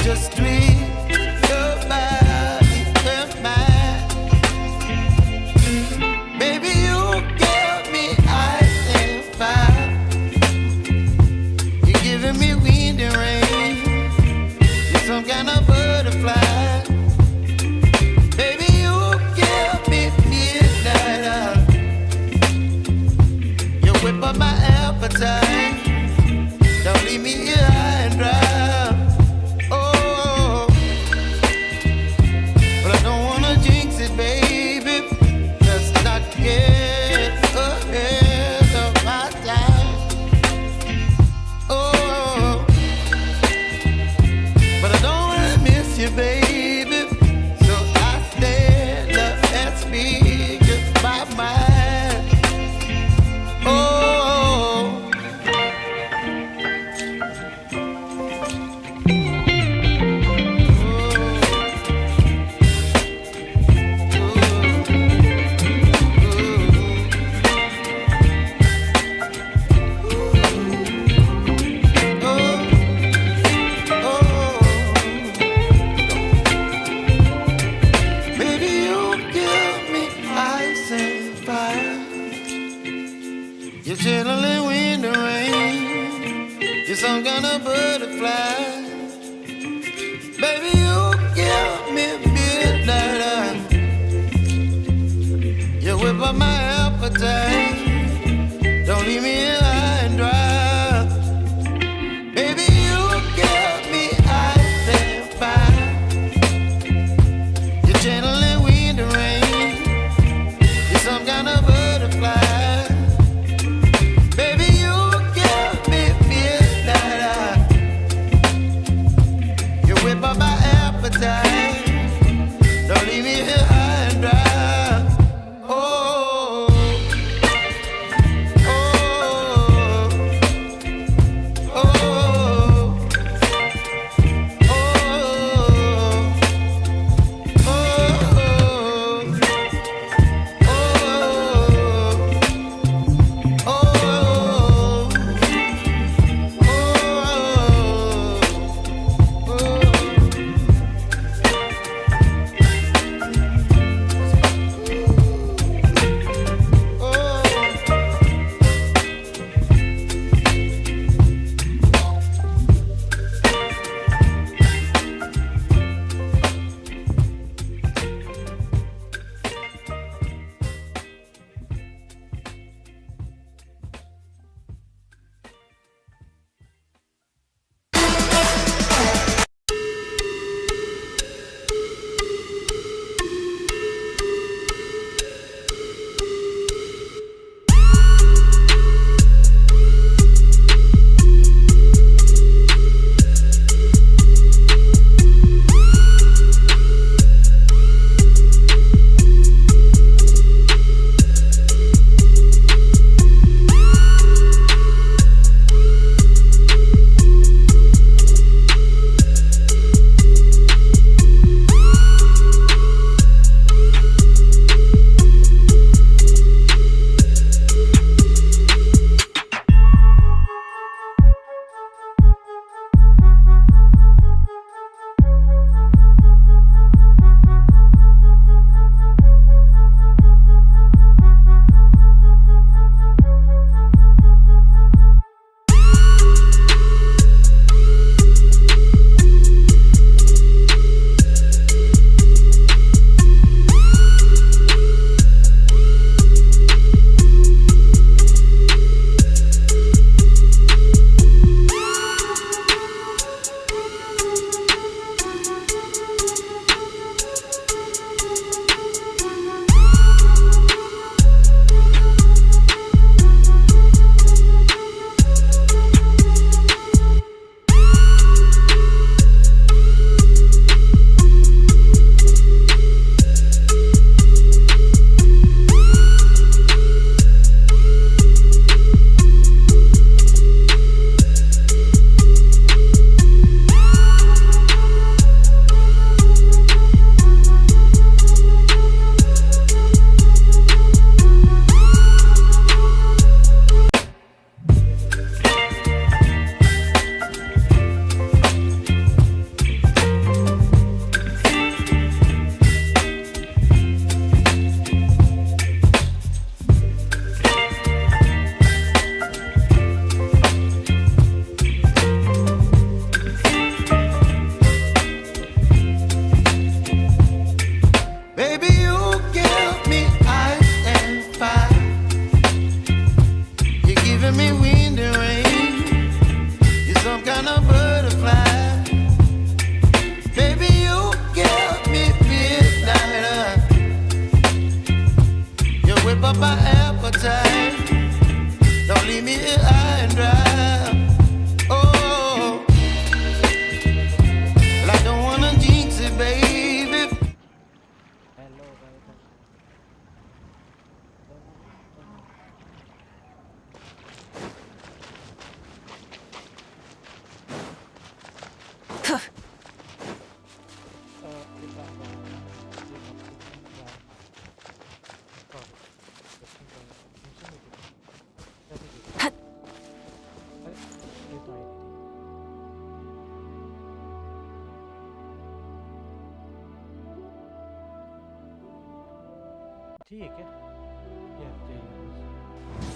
just tweet your body and mine. Baby, you give me ice and fire. You're giving me wind and rain. You're some kind of butterfly. Baby, you give me midnight. You whip up my appetite. Don't leave me here high and dry. Oh, but I don't wanna jinx it, baby. Let's not get ahead of my time. Oh, but I don't wanna miss you, baby. So I stand up and speak my mind. Oh. Baby, you give me ice and fire. You're chilling wind and rain. You're some kind of butterfly. Baby, you give me midnight. You whip up my appetite. Don't leave me here high and dry. Baby, you give me ice and fire. You're channeling wind and rain. You're some kind of butterfly. Baby, you give me midnight. You whip up my appetite. Don't leave me here high and dry. Oh, oh, oh, oh, चाहिए क्या? ये चाहिए बस।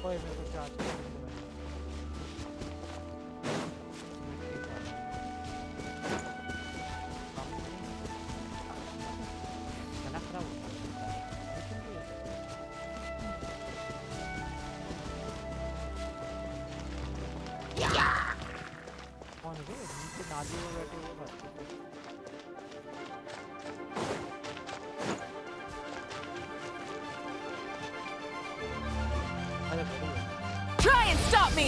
ओए मेरे को charge करने दे भाई। खाना खराब हो गया। कौन है नीचे नाली में बैठे हुए बात करते हैं? Try and stop me!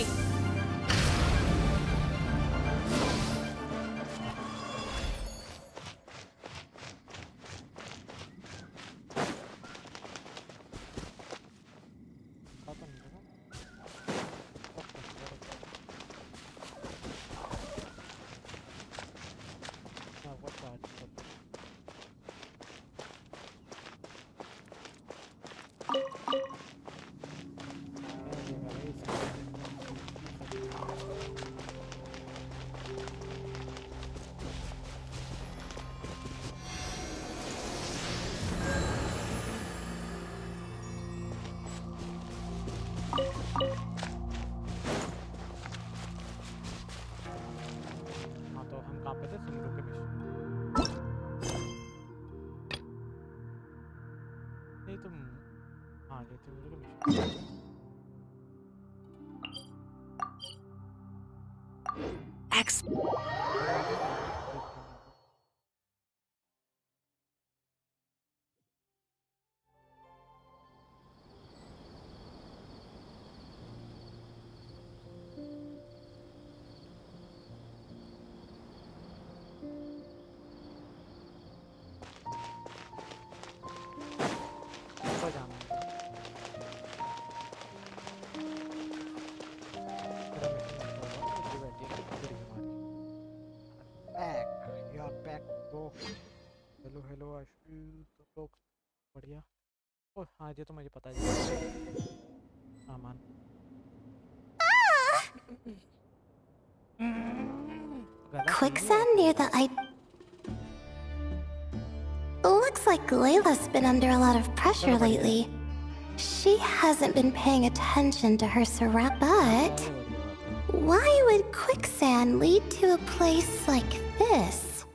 हाँ तो हम कहाँ पे थे? सुमरू के मिशन। नहीं तुम हाँ ये सुमरू के मिशन। ऊपर जाना है। तेरा मिशन होगा ये बैठी है पूरी हमारी। बैक यार बैक ब्रो। हेलो हेलो आशु तुम लोग बढ़िया। ओह हाँ ये तो मुझे पता है। सामान Quicksand near the Looks like Layla's been under a lot of pressure lately. She hasn't been paying attention to her surround, but why would quicksand lead to a place like this?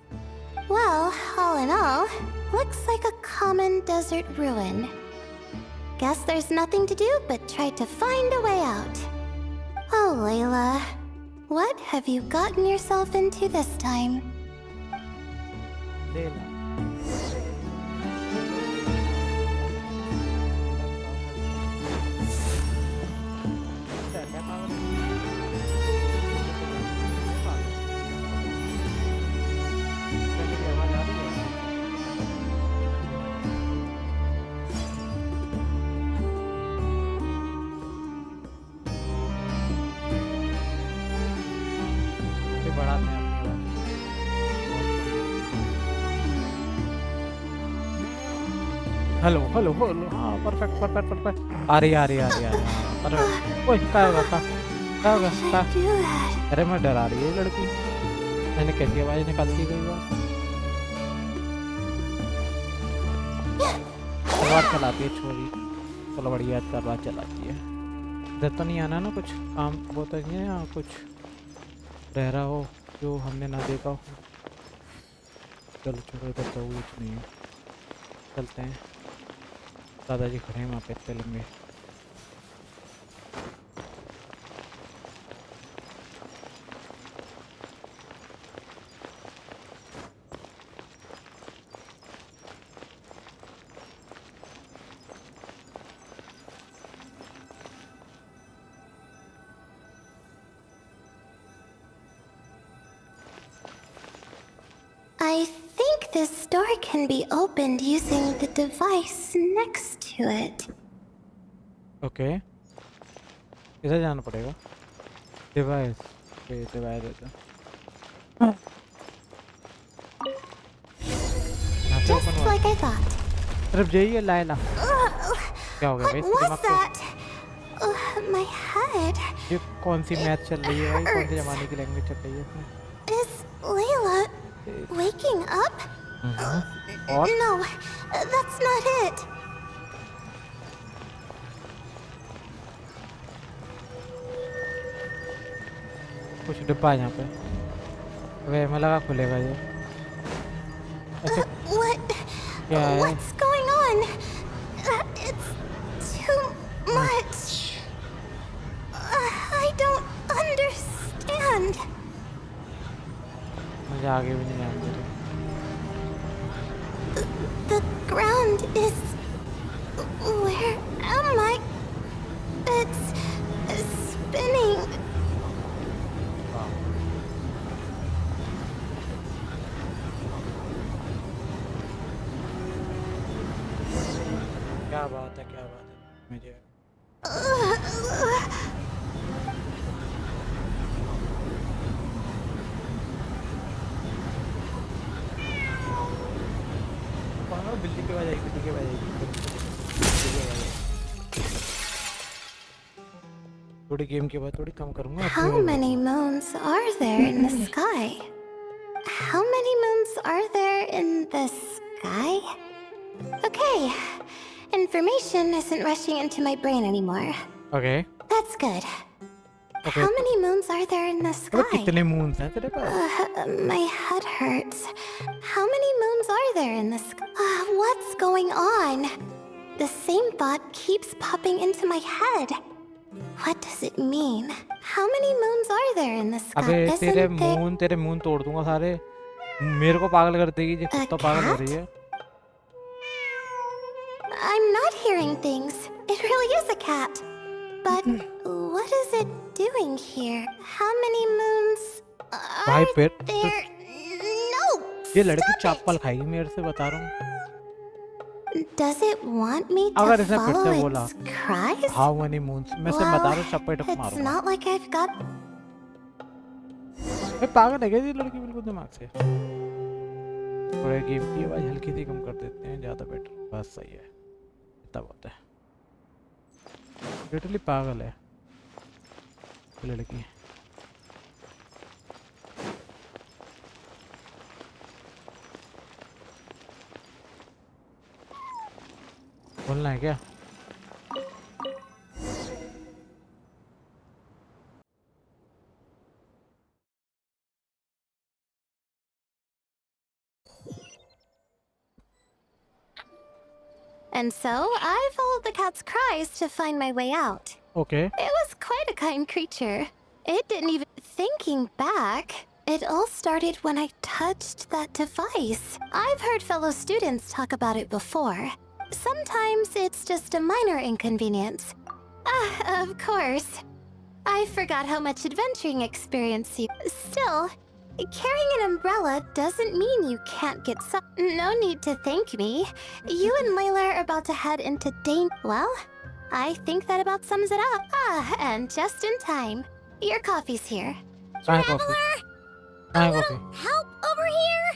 Well, all in all, looks like a common desert ruin. Guess there's nothing to do but try to find a way out. Oh, Layla, what have you gotten yourself into this time? Layla. Hello hello hello हाँ perfect perfect perfect आ रही perfect. ओए क्या होगा अरे मैं डरा रही है लड़की। मैंने कैसी आवाज निकाल दी गई बात। तलवार चलाती है छोरी। चलो बढ़िया तलवार चलाती है। इधर तो नहीं आना ना कुछ काम वो तो नहीं है यहाँ कुछ रह रहा हो जो हमने ना देखा हो। चलो छोड़ो इधर तो कुछ नहीं है। चलते हैं दादाजी खड़े हैं वहाँ पे इतने लंबे। I think this door can be opened using the device next to it. Okay इधर जाना पड़ेगा। डिवाइस पे डिवाइस है। Just like I thought. तरफ जाइए लायला। क्या हो गया भाई दिमाग को? My head. ये कौन सी मैथ चल रही है भाई? कौन सी जमाने की लैंग्वेज चल रही है इसमें? Is Layla waking up? और No, that's not it. कुछ डिब्बा है यहाँ पे। वे मैं लगा खुलेगा ये। ऐसे क्या है? What's going on? It's too much. I don't understand. मुझे आगे भी नहीं आने दे रहे। The ground is... Where am I? It's spinning. क्या बात है, क्या बात है मुझे। बिल्ली के बाद आएगी, बिल्ली के बाद आएगी। थोड़ी गेम के बाद थोड़ी कम करूँगा। How many moons are there in the sky? How many moons are there in the sky? Okay, information isn't rushing into my brain anymore. Okay. That's good. Okay. How many moons are there in the अबे sky? कितने moons हैं तेरे पास? My head hurts. How many moons are there in the sky? What's going on? The same thought keeps popping into my head. What does it mean? How many moons are there in the sky? अबे Isn't तेरे moon तोड़ दूंगा सारे। मेरे को पागल कर देगी, ये खुद तो पागल हो रही है। I'm not hearing things. It really is a cat. But what is it doing here? How many moons भाई are पेट there? No! ये लड़की Stop चप्पल खाएगी मेरे से, बता रहा हूँ। it! Does it want me अगर to इसने फिर follow से बोला, its cries? How many moons? मैं से बता रहा हूँ, चप्पल It's मारूंगा। not like I've got... मैं पागल है क्या ये लड़की बिल्कुल दिमाग से? थोड़ा गेम की आवाज हल्की सी कम कर देते हैं, ज़्यादा बेटर। बस सही है, इतना बहुत है। लिटरली पागल है ये लड़की। बोलना है क्या? And so I followed the cat's cries to find my way out. Okay. It was quite a kind creature. It didn't even... Thinking back, it all started when I touched that device. I've heard fellow students talk about it before. Sometimes it's just a minor inconvenience. Of course. I forgot how much adventuring experience you... Still, carrying an umbrella doesn't mean you can't get some... No need to thank me. You and Layla are about to head into Well, I think that about sums it up. And just in time. Your coffee's here. कहाँ है coffee? कहाँ है coffee? Help over here?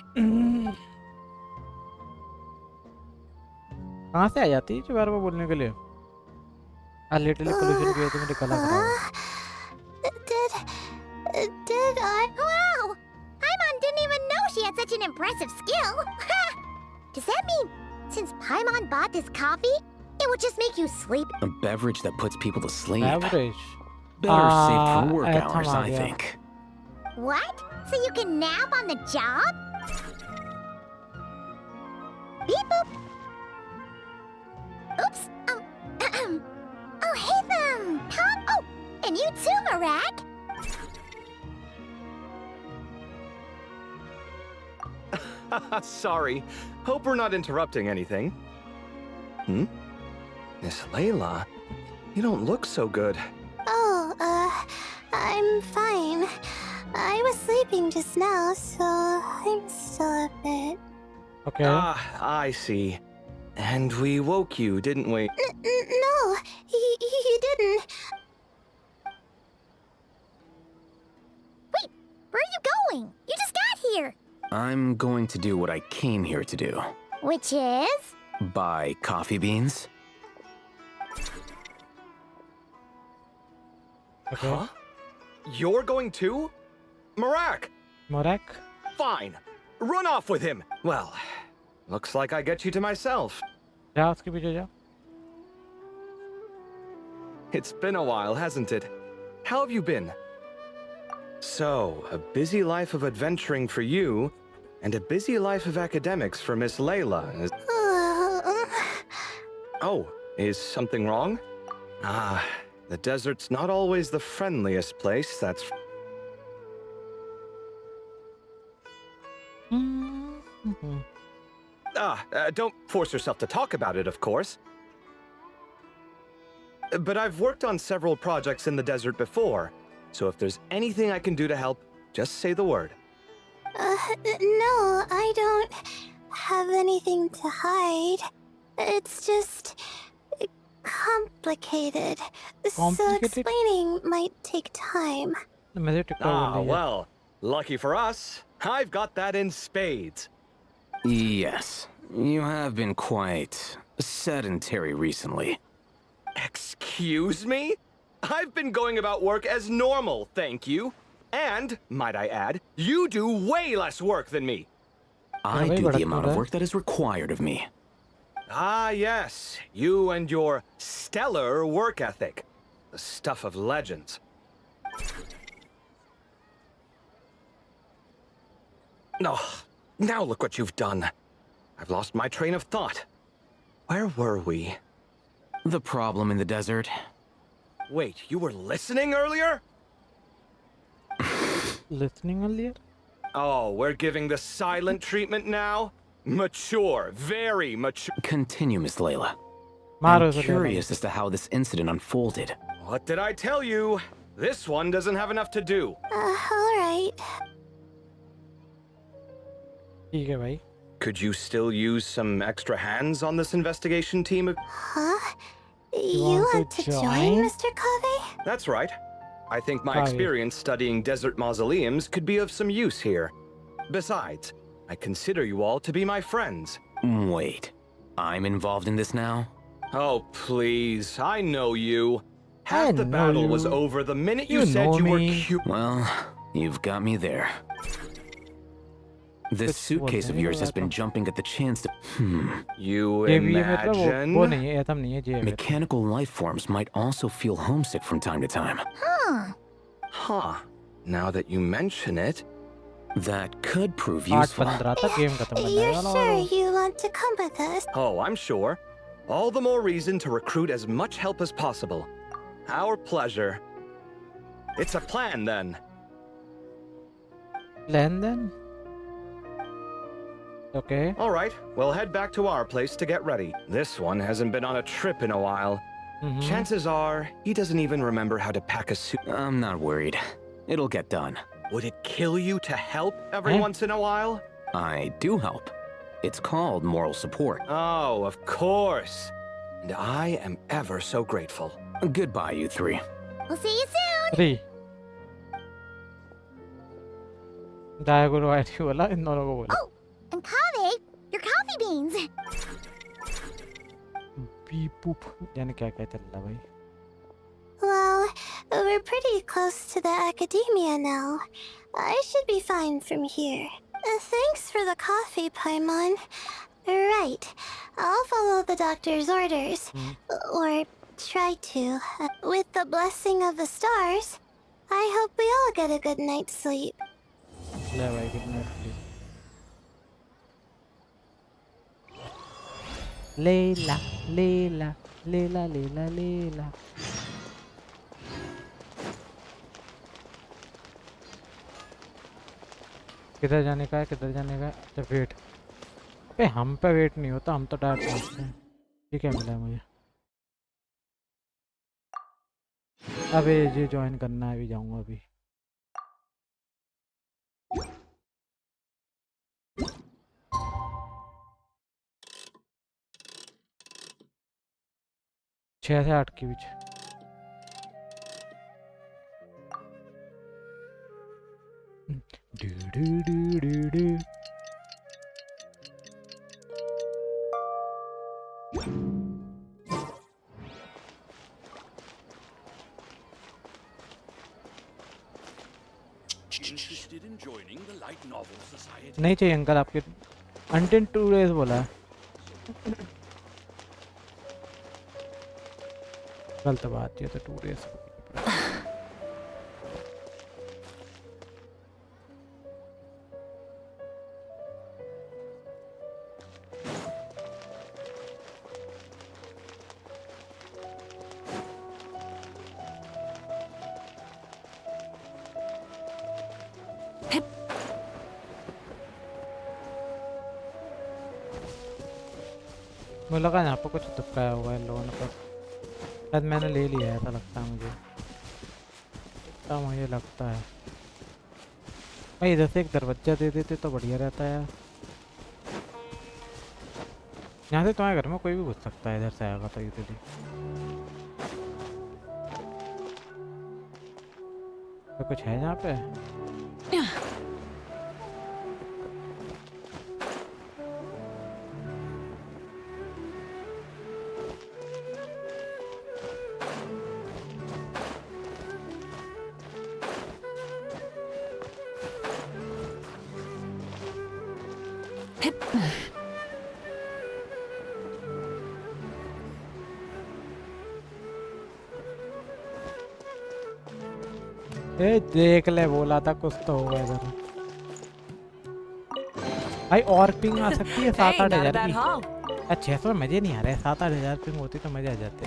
कहाँ से आ जाती है जो बार बार बोलने के लिए? लिटरली पोल्यूशन की वजह से मेरी गला खराब है। Did I? Wow! Paimon didn't even know she had such an impressive skill. Does that mean since Paimon bought this coffee, it would just make you sleep? A beverage that puts people to sleep. Average. Better safe for work ऐसा hours, uh I गया। think. What? So you can nap on the job? Beep boop. Oops. Oh, hey them. Tom. Oh, and you too, Marak. Sorry. Hope we're not interrupting anything. Miss Layla, you don't look so good. Oh, I'm fine. I was sleeping just now, so I'm still a bit... Okay. Ah, I see. And we woke you, didn't we? No, he didn't. Wait, where are you going? You just got here. I'm going to do what I came here to do. Which is? Buy coffee beans. Okay. Huh? You're going too? Marak! Morak. Fine. Run off with him! Well, looks like I get you to myself. जा उसके पीछे जा. It's been a while, hasn't it? How have you been? So, a busy life of adventuring for you, and a busy life of academics for Miss Layla. Oh, is something wrong? Ah, the desert's not always the friendliest place, that's... Don't force yourself to talk about it, of course. But I've worked on several projects in the desert before, so if there's anything I can do to help, just say the word. No, I don't have anything to hide. It's just complicated. So Complicated? explaining might take time. मुझे टिक्का बोल Ah, दिया. well, lucky for us, I've got that in spades. Yes, you have been quite sedentary recently. Excuse me? I've been going about work as normal, thank you. And, might I add, you do way less work than me. I भाई do बड़ा the amount of क्रूर है. work that is required of me. Ah, yes, you and your stellar work ethic. The stuff of legends. Oh, now look what you've done. I've lost my train of thought. Where were we? The problem in the desert? Wait, you were listening earlier? Listening earlier. Oh, we're giving the silent treatment now? Mature, very mature. Continue, Miss Layla. मारो I'm उसे. curious as to how this incident unfolded. What did I tell you? This one doesn't have enough to do. Alright. ठीक है भाई. Could you still use some extra hands on this investigation team? Huh? You want want to to join? join, Mr. Covey? That's right. I think my Covey. experience studying desert mausoleums could be of some use here. Besides, I consider you all to be my friends. Wait, I'm involved in this now? Oh, please, I know you. I Half the know battle was you. over the minute you You said know you were me. cute. Well, you've got me there. This कुछ suitcase बोलते of नहीं yours has होगा been तो. jumping at the chance to... You ये भी है मतलब वो imagine? नहीं है एटम नहीं है ये है. Mechanical life forms might also feel homesick from time to time. Huh. Now that you mention it, That could prove 8:15 useful. तक गेम खत्म करना है You're वाला sure वाला. you want to come with us? oh, I'm sure. All the more reason to recruit as much help as possible. Our pleasure. It's a plan, then. Plan then. Okay. All right, we'll head back to our place to get ready. This one hasn't been on a trip in a while. Chances are, he doesn't even remember how to pack a suit. I'm not worried. It'll get done. Would it kill you to help every Eh? once in a while? I do help. It's called moral support. Oh, of course. And I am ever so grateful. Goodbye, you three. We'll see you soon. 3 डायगोनो ID बोला इन दोनों को बोला. And Covey, your coffee beans. Beep boop जाने क्या क्या चल रहा भाई. Well, we're pretty close to the academia now. I should be fine from here. Thanks for the coffee, Paimon. Right. I'll follow the doctor's orders. Or try to. With the blessing of the stars, I hope we all get a good night's sleep. ले भाई कितना लेला लेला लेला लेला लेला. किधर जाने का है किधर जाने का है. अच्छा वेट. अबे हम पे वेट नहीं होता हम तो डायरेक्ट पहुंचते हैं. ठीक है मिला है मुझे. अबे ये ज्वाइन करना है अभी जाऊंगा अभी. छः से 8 के बीच. डू डू डू डू डू. interested in joining the light novel society? नहीं चाहिए अंकल आपके अंटिल 2 days बोला है। गलत बात ये तो 2 days। मुझे लगा यहाँ पर कुछ दुपकाया हुआ है इन लोगों ने, पर शायद मैंने ले लिया है, ऐसा लगता है मुझे। इतना मुझे लगता है भाई इधर से एक दरवाजा दे देते तो बढ़िया रहता है यार। यहाँ से तुम्हारे घर में कोई भी घुस सकता है, इधर से आएगा तो इधर तो कुछ है यहाँ पे। ए देख ले, बोला था कुछ तो होगा इधर भाई। और पिंग आ सकती है 7-8 Hey, not a हजार bad की। haul. 600 में मजे नहीं आ रहे, 7-8 हजार पिंग होती तो मजे आ जाते।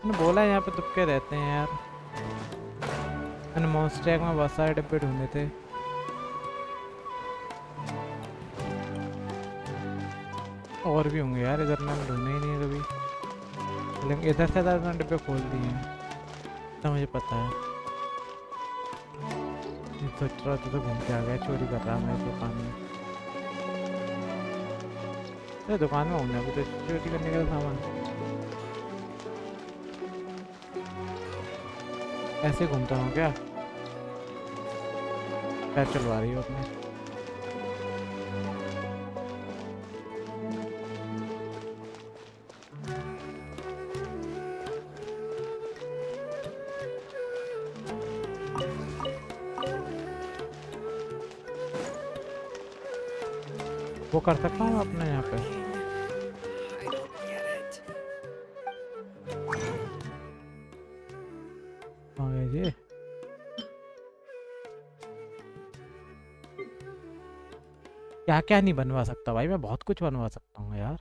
मैंने बोला यहाँ पे दुबके रहते हैं यार। मैंने मॉन्स्टर में बहुत सारे डिब्बे ढूंढे थे। और भी होंगे यार, इधर मैंने ढूंढे ही नहीं कभी, लेकिन इधर से ज़्यादा डिब्बे खोल दिए हैं तो मुझे पता है। सोच रहा था तो घूम के आ गया, चोरी कर रहा मैं दुकान में। अरे दुकान में घूमने अभी तो चोरी करने का सामान। ऐसे घूमता हूँ क्या? पैर चलवा रही हो अपने। वो कर सकता हूँ अपने यहाँ पे। I don't get it. हाँ ये क्या क्या नहीं बनवा सकता भाई, मैं बहुत कुछ बनवा सकता हूँ यार।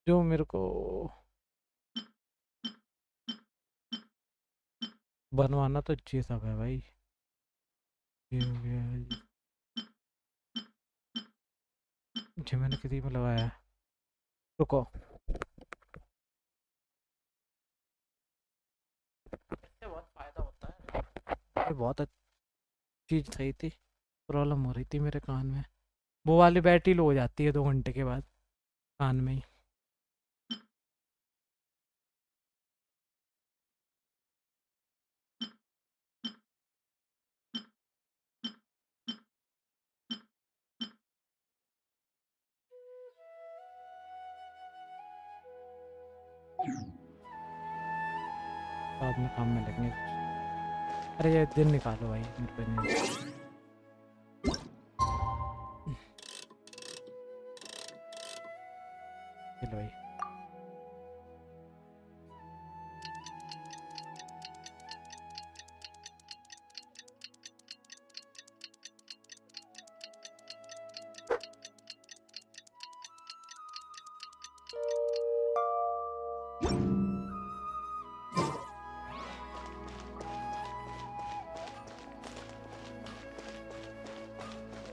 जो मेरे को बनवाना तो ये सब है भाई। ये हो गया जो मैंने किसी में लगाया है। रुको, इससे बहुत फायदा होता है। ये बहुत अच्छी चीज सही थी। प्रॉब्लम हो रही थी मेरे कान में, वो वाली बैटरी लो हो जाती है 2 घंटे के बाद कान में ही। बाद में काम में लगने। अरे ये दिन निकालो भाई मेरे पे नहीं। चलो भाई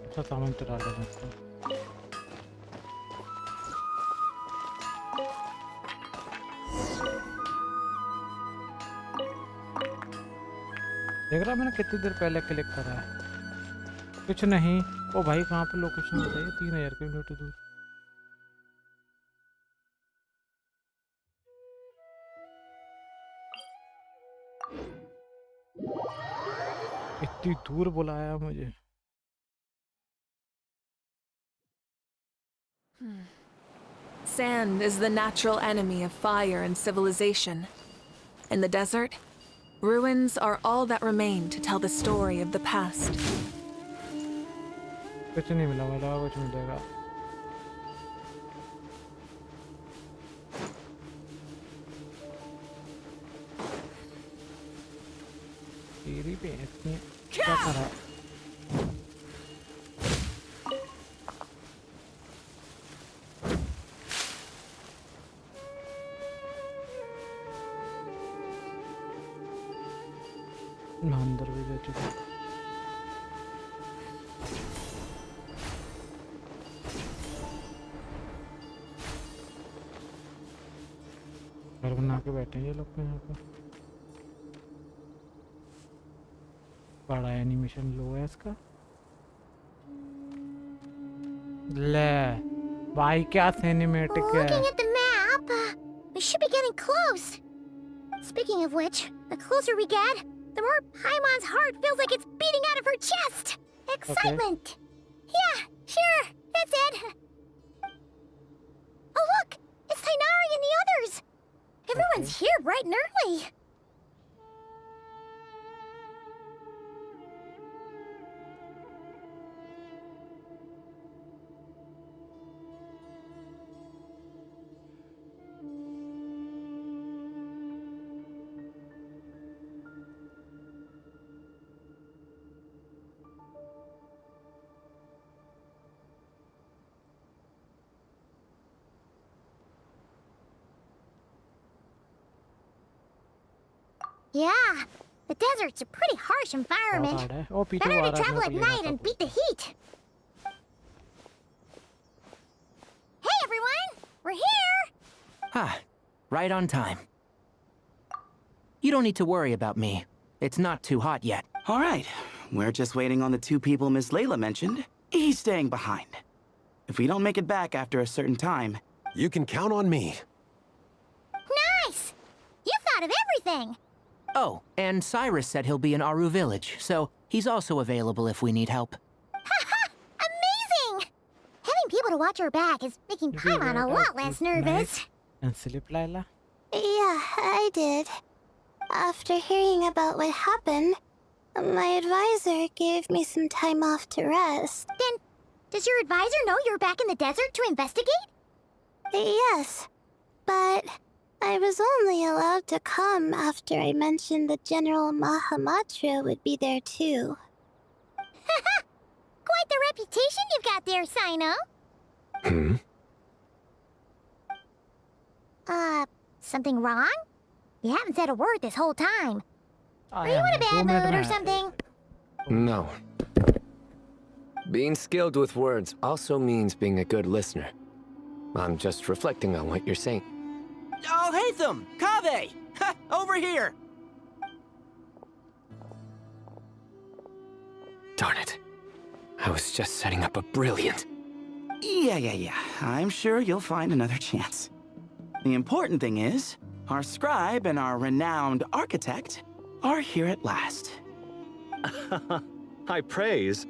अच्छा सामान तो डाल देना इसको। देख रहा मैंने कितनी देर पहले क्लिक करा है। कुछ नहीं। ओ भाई कहाँ पे लोकेशन बताइए? 3000 किलोमीटर दूर। इतनी दूर बुलाया मुझे। Sand is the natural enemy of fire and civilization. In the desert, ruins are all that remain to tell the story of the past. कुछ नहीं मिला, मिला कुछ मिलेगा। तेरी भैंस ने क्या करा? अंदर भी जा चुका। घर बना के बैठे हैं ये लोग यहाँ पर। बड़ा एनिमेशन लो है इसका। ले भाई क्या सिनेमैटिक है। Looking at the map, we should be getting close. Speaking of which, the closer we get, the more Paimon's heart feels like it's beating out of her chest. Excitement. Yeah, sure, that's it. Oh look, it's Tainari and the others. Everyone's here bright and early. Yeah, the desert's a pretty harsh environment. ओ पीछे Better uh to रहा travel है at ये night ना and beat the heat. Hey everyone, we're here! Ah, right on time. You don't need to worry about me. It's not too hot yet. All right, we're just waiting on the two people Miss Layla mentioned. He's staying behind. If we don't make it back after a certain time... You can count on me. Nice! You thought of everything! Oh, and Cyrus said he'll be in Aru Village, so he's also available if we need help. Haha! Amazing! Having people to watch our back is making Paimon a lot less nervous. And sleep, Layla? Yeah, I did. After hearing about what happened, my advisor gave me some time off to rest. Then, does your advisor know you're back in the desert to investigate? Yes, but I was only allowed to come after I mentioned that General Mahamatra would be there too. Haha! Quite the reputation you've got there, Sino. Something wrong? You haven't said a word this whole time. Are you in a bad mood or something? No. Being skilled with words also means being a good listener. I'm just reflecting on what you're saying. Oh, Hatham! Kaveh! Ha! Over here! Darn it. I was just setting up a brilliant... Yeah. I'm sure you'll find another chance. The important thing is, our scribe and our renowned architect are here at last. High praise.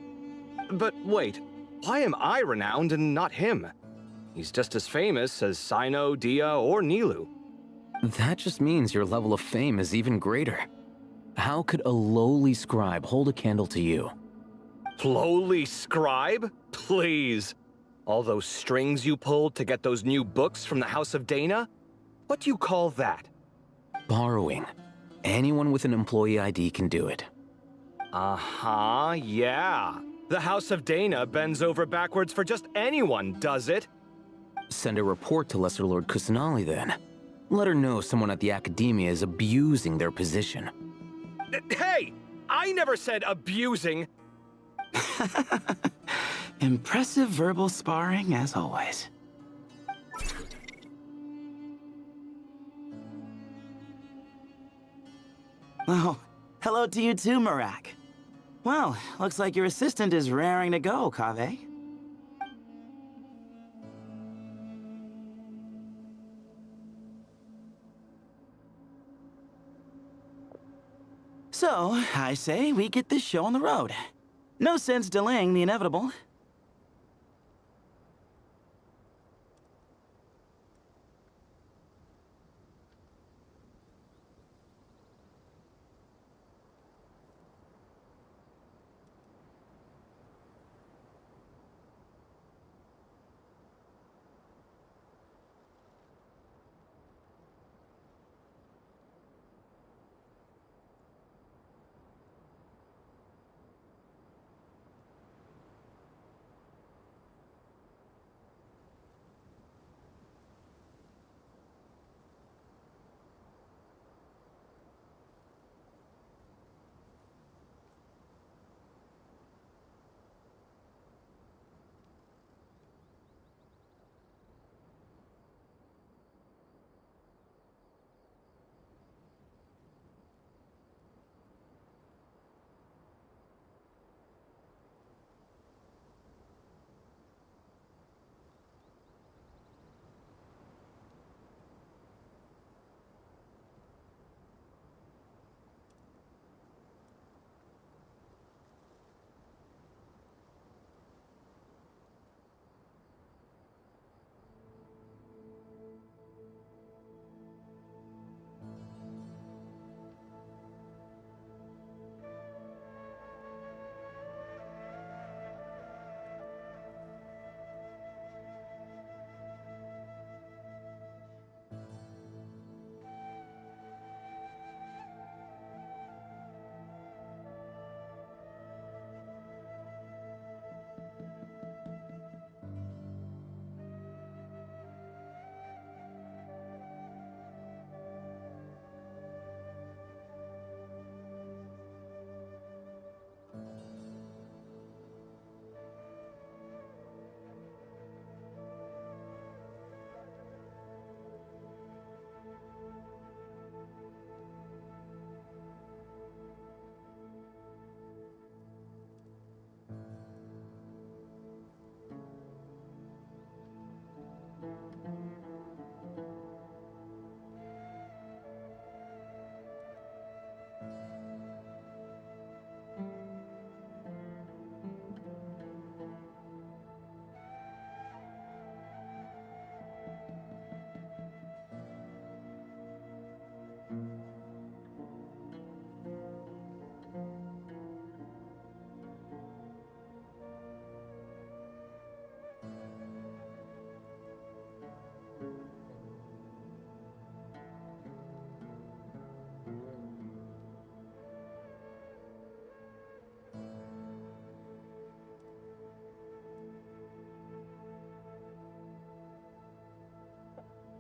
But wait, why am I renowned and not him? He's just as famous as Sino, Dia, or Nilu. That just means your level of fame is even greater. How could a lowly scribe hold a candle to you? Lowly scribe? Please. All those strings you pulled to get those new books from the House of Dana? What do you call that? Borrowing. Anyone with an employee ID can do it. Uh-huh, yeah. The House of Dana bends over backwards for just anyone, does it? Send a report to Lesser Lord Kusanali then. Let her know someone at the Academia is abusing their position. Hey! I never said abusing! Impressive verbal sparring, as always. Oh, hello to you too, Marak. Well, looks like your assistant is raring to go, Kaveh. So, I say we get this show on the road. No sense delaying the inevitable.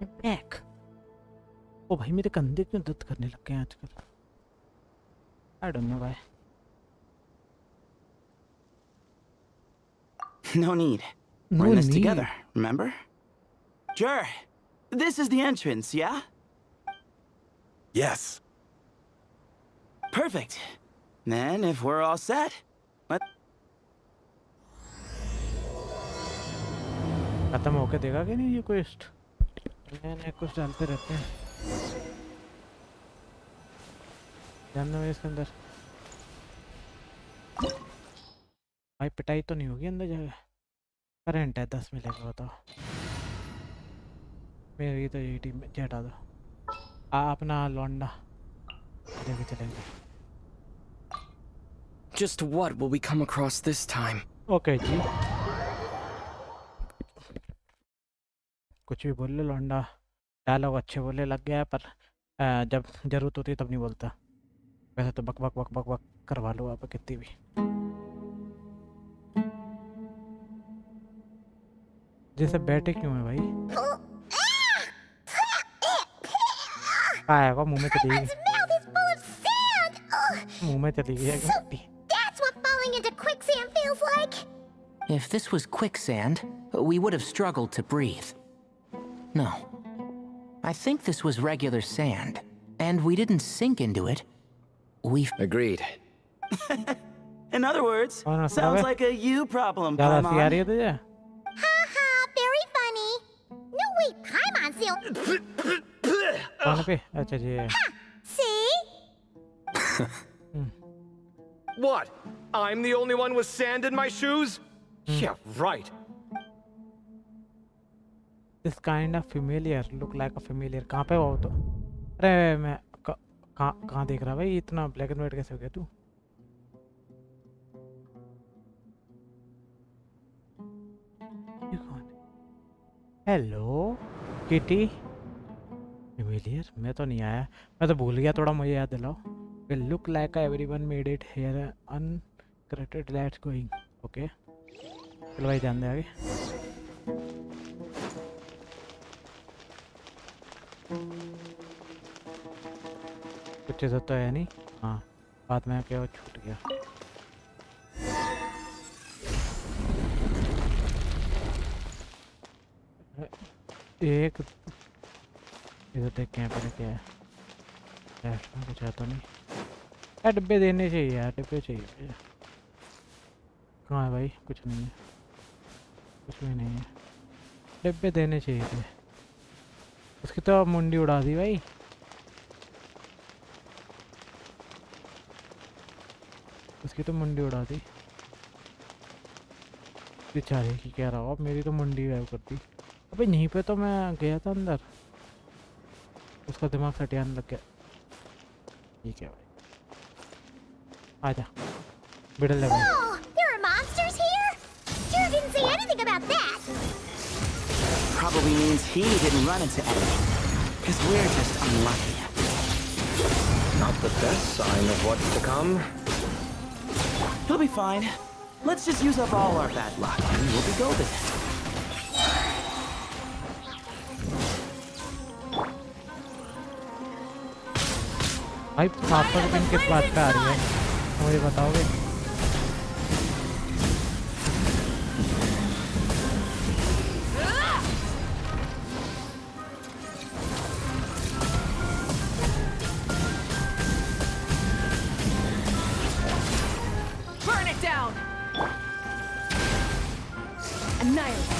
Back. ओ भाई मेरे कंधे क्यों दर्द करने लग गए हैं आजकल? I don't know why. No need. We're no in this need. together, remember? Sure. This is the entrance, yeah? Yes. Perfect. Then, if we're all set, let... खत्म होके देगा कि नहीं ये क्वेस्ट? नए कुछ डालते रहते हैं। जानना है इसके अंदर। भाई पिटाई तो नहीं होगी अंदर जगह? करंट है 10 मिलेगा बताओ। मेरी तो यही टीम में हटा दो। अपना लौंडा लेके चलेंगे। Just what will we come across this time? Okay ji, कुछ भी बोल लो लौंडा। डायलॉग अच्छे बोले लग गया है, पर जब जरूरत होती है तब नहीं बोलता। वैसे तो बक बक बक बक बक करवा लो आप कितनी भी। जैसे बैठे क्यों है भाई? आएगा मुंह में चली गई। Paimon's mouth is full of sand! Ugh. मुंह में चली गई है So मिट्टी। that's what falling into quicksand feels like? If this was quicksand, we would have struggled to breathe. No. I think this was regular sand, and we didn't sink into it. We Agreed. In other words, Oh, no, sounds sorry. like a you problem, ज़्यादा हंसी आ रही Paimon. है तुझे? Haha, very funny. No, wait, Paimon's the only... कौन पे? अच्छा जी। See? What? I'm the only one with sand in my shoes? Yeah, right. This kind of familiar, look like a familiar. कहाँ पे हो तो? अरे मैं कहाँ देख रहा भाई? इतना ब्लैक एंड व्हाइट कैसे हो गया तू? ये कौन है? Hello kitty. फेमिलियर? मैं तो नहीं आया, मैं तो भूल गया थोड़ा, मुझे याद दिलाओ। Will look like everyone made it here uncredited, let's going. Okay चलो भाई जान दे आगे। कुछ इज्जत तो है नहीं। हाँ बाद में क्या छूट गया। एक इधर देख के पहले क्या है? कुछ है तो नहीं यार? डिब्बे देने चाहिए यार, डिब्बे चाहिए। कहाँ है भाई? कुछ नहीं है, कुछ भी नहीं है। डिब्बे देने चाहिए थे। उसकी तो मुंडी उड़ा दी भाई। उसकी तो मुंडी उड़ा दी बेचारे की। कह रहा हूँ अब मेरी तो मुंडी गायब कर दी। अबे यहीं पे तो मैं गया था अंदर, उसका दिमाग सटियाने लग गया। ठीक है भाई आजा middle level. Oh, there are monsters here? Sure didn't say anything about that. Probably means he didn't run into anything. Because we're just unlucky. Not the best sign of what's to come. He'll be fine. Let's just use up all our bad luck and we'll be golden. भाई 700 रुपये किस बात पे आ रही है मुझे बताओगे? Burn it down! Annihilate!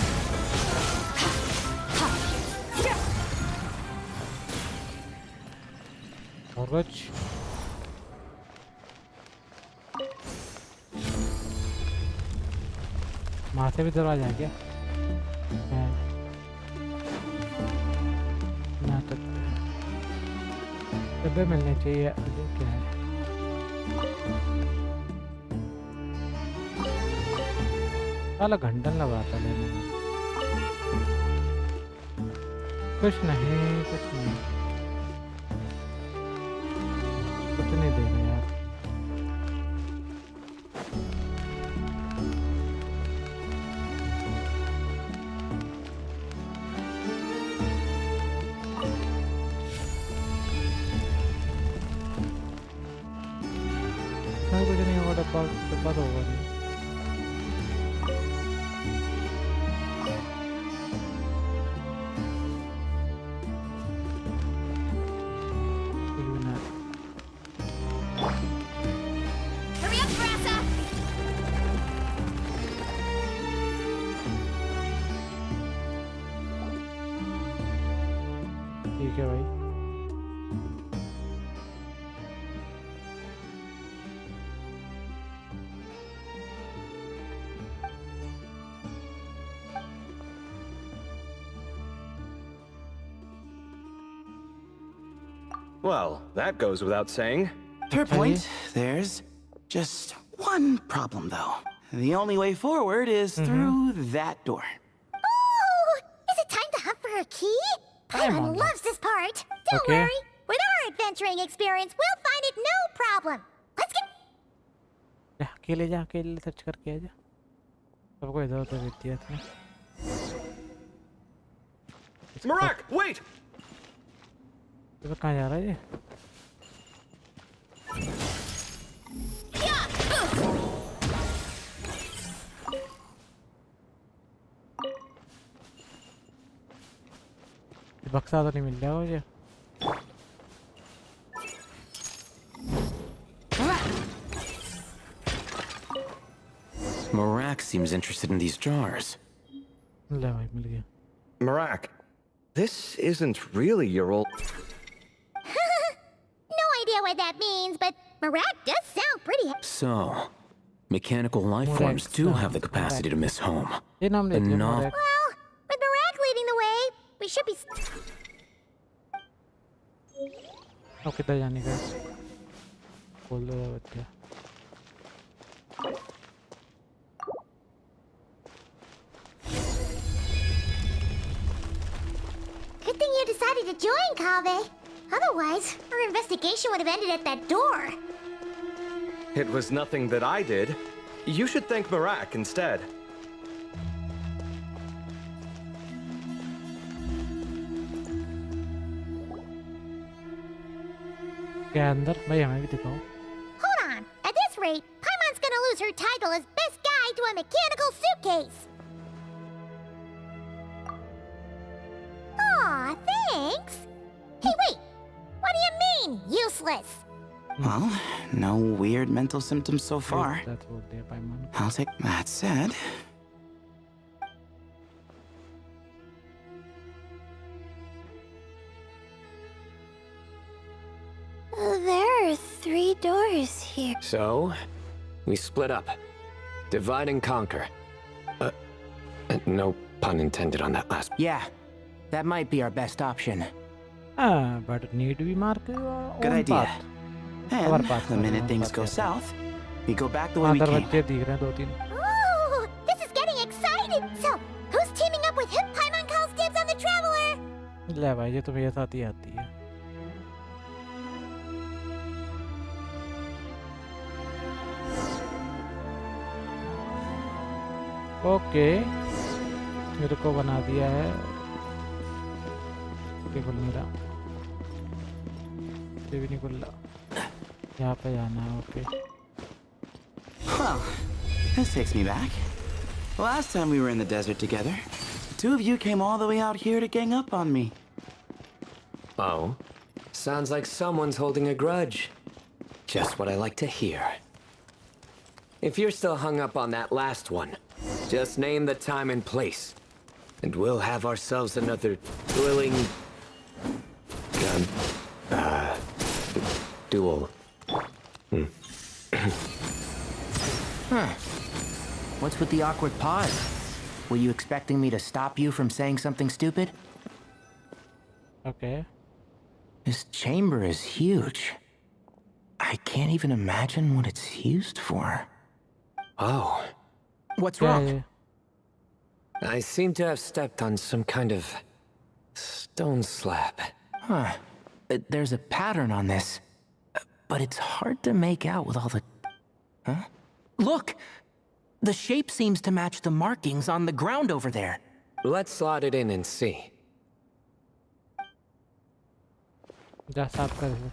और कुछ वहाँ से भी दरवाजा है क्या? ना तो डब्बे मिलने चाहिए। अरे क्या है? साला घंटन लगाता लेने में। कुछ नहीं कुछ नहीं कुछ नहीं देगा यार। इसमें कुछ नहीं होगा, डब्बा डब्बा तो होगा नहीं। कुछ भी ना। Hurry up, Brassa! ठीक है भाई। Well, that goes without saying. Fair point. There's just one problem, though. The only way forward is through that door. Oh! Is it time to hunt for a key? Paimon loves this part. Don't Okay. worry. With our adventuring experience, we'll find it no problem. Let's get... अकेले search करके आ जा। सबको इधर उधर भेज दिया था। Marak, wait! तो कहाँ जा रहा है ये? बक्सा तो नहीं मिल रहा मुझे। Marak seems interested in these jars. ले भाई मिल गया। Marak, this isn't really your old... No idea what that means, but Marak does sound pretty... So, mechanical life forms do have the capacity to miss home. ये नाम ले लिया Enough. मोरेक। Well, with Marak leading the way, we should be... अब किधर जाने का? खोल दो यार बच्चा। Good thing you decided to join, Kaveh. Otherwise, our investigation would have ended at that door. It was nothing that I did. You should thank Marak instead. क्या अंदर? भाई हमें भी दिखाओ। Hold on. At this rate, Paimon's gonna lose her title as best guide to a mechanical suitcase. Aw, thanks. Hey, wait. What do you mean, useless? Well, no weird mental symptoms so far. that's बोल दिया पाइमन। I'll take that said. There are 3 doors here. So, we split up. Divide and conquer. No pun intended on that last. Yeah, that might be our best option. हाँ, but need भी मार के Good own idea. path। And Our path, the minute our things path, go yeah. south, we go back the way हाँ we came. दरवाजे दिख रहे हैं 2-3। Oh, this is getting exciting. So, who's teaming up with him? Paimon calls dibs on the Traveler. ले भाई ये तो मेरे साथ ही आती है। ओके, मेरे को बना दिया है। ओके खुल नहीं रहा, ये भी नहीं खुल रहा। यहाँ पे जाना है। Okay Well, this takes me back. Last time we were in the desert together, the 2 of you came all the way out here to gang up on me. Oh, sounds like someone's holding a grudge. Just what I like to hear. If you're still hung up on that last one, just name the time and place, and we'll have ourselves another thrilling duel. What's with the awkward pause? Were you expecting me to stop you from saying something stupid? Okay This chamber is huge. I can't even imagine what it's used for. Oh, What's क्या wrong? है? I seem to have stepped on some kind of stone slab. Huh. There's a pattern on this, but it's hard to make out with all the... Huh? Look! The shape seems to match the markings on the ground over there. Let's slot it in and see. जा साफ कर दे।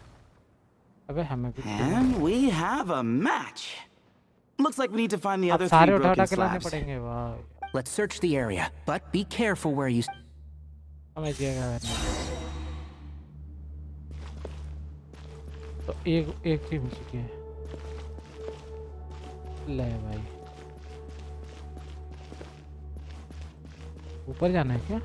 अबे हमें भी And we have a match. Looks like we need to find the अब other सारे three उठा उठा broken के लाने slabs. पड़ेंगे। वाह, Let's search the area, but be careful where you... समझ गया। तो एक चीज मिल चुकी है। ले भाई, ऊपर जाना है क्या?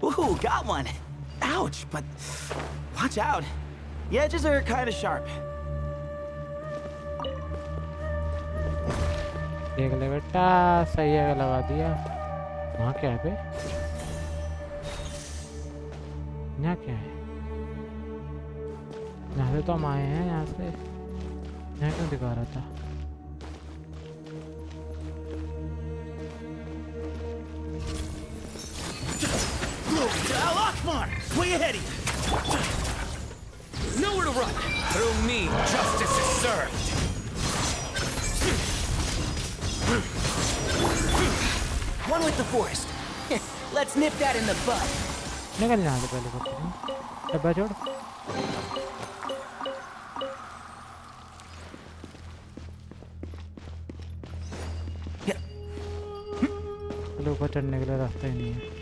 Ooh, got one. Ouch, but watch out. The edges are kind of sharp. देख ले बेटा, सही है, लगा दिया। वहाँ क्या है बे? यहाँ क्या है? यहाँ से तो हम आए हैं, यहाँ से यहाँ क्यों दिखा रहा था? Way ahead of you. Nowhere to run! Through me, justice is served! One with the forest. Let's nip that in the bud. निकल यहाँ से पहले करते हैं। डब्बा छोड़। चलो, ऊपर चढ़ने के लिए रास्ता ही नहीं है।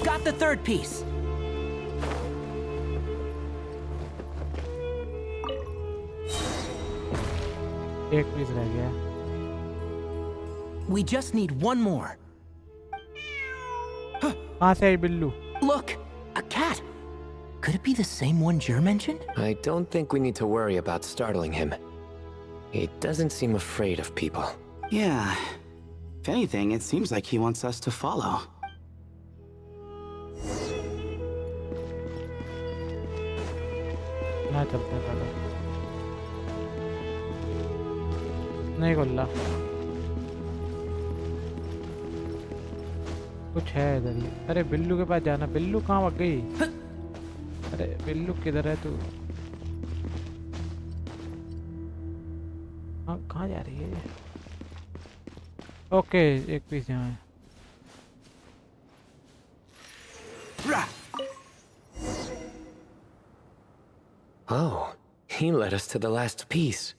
Got the third piece. एक पीस रह गया। We just need one more. कहाँ से आई Billu? Look, a cat. Could it be the same one Jer mentioned? I don't think we need to worry about startling him. He doesn't seem afraid of people. Yeah. If anything, it seems like he wants us to follow. ना चलते पहले। नहीं खुल्ला। कुछ है इधर ही। अरे बिल्लू के पास जाना। बिल्लू कहाँ भाग गई? अरे बिल्लू किधर है तू? हाँ, कहाँ जा रही है? ओके, एक पीस यहाँ है। Oh, he led us to the last piece.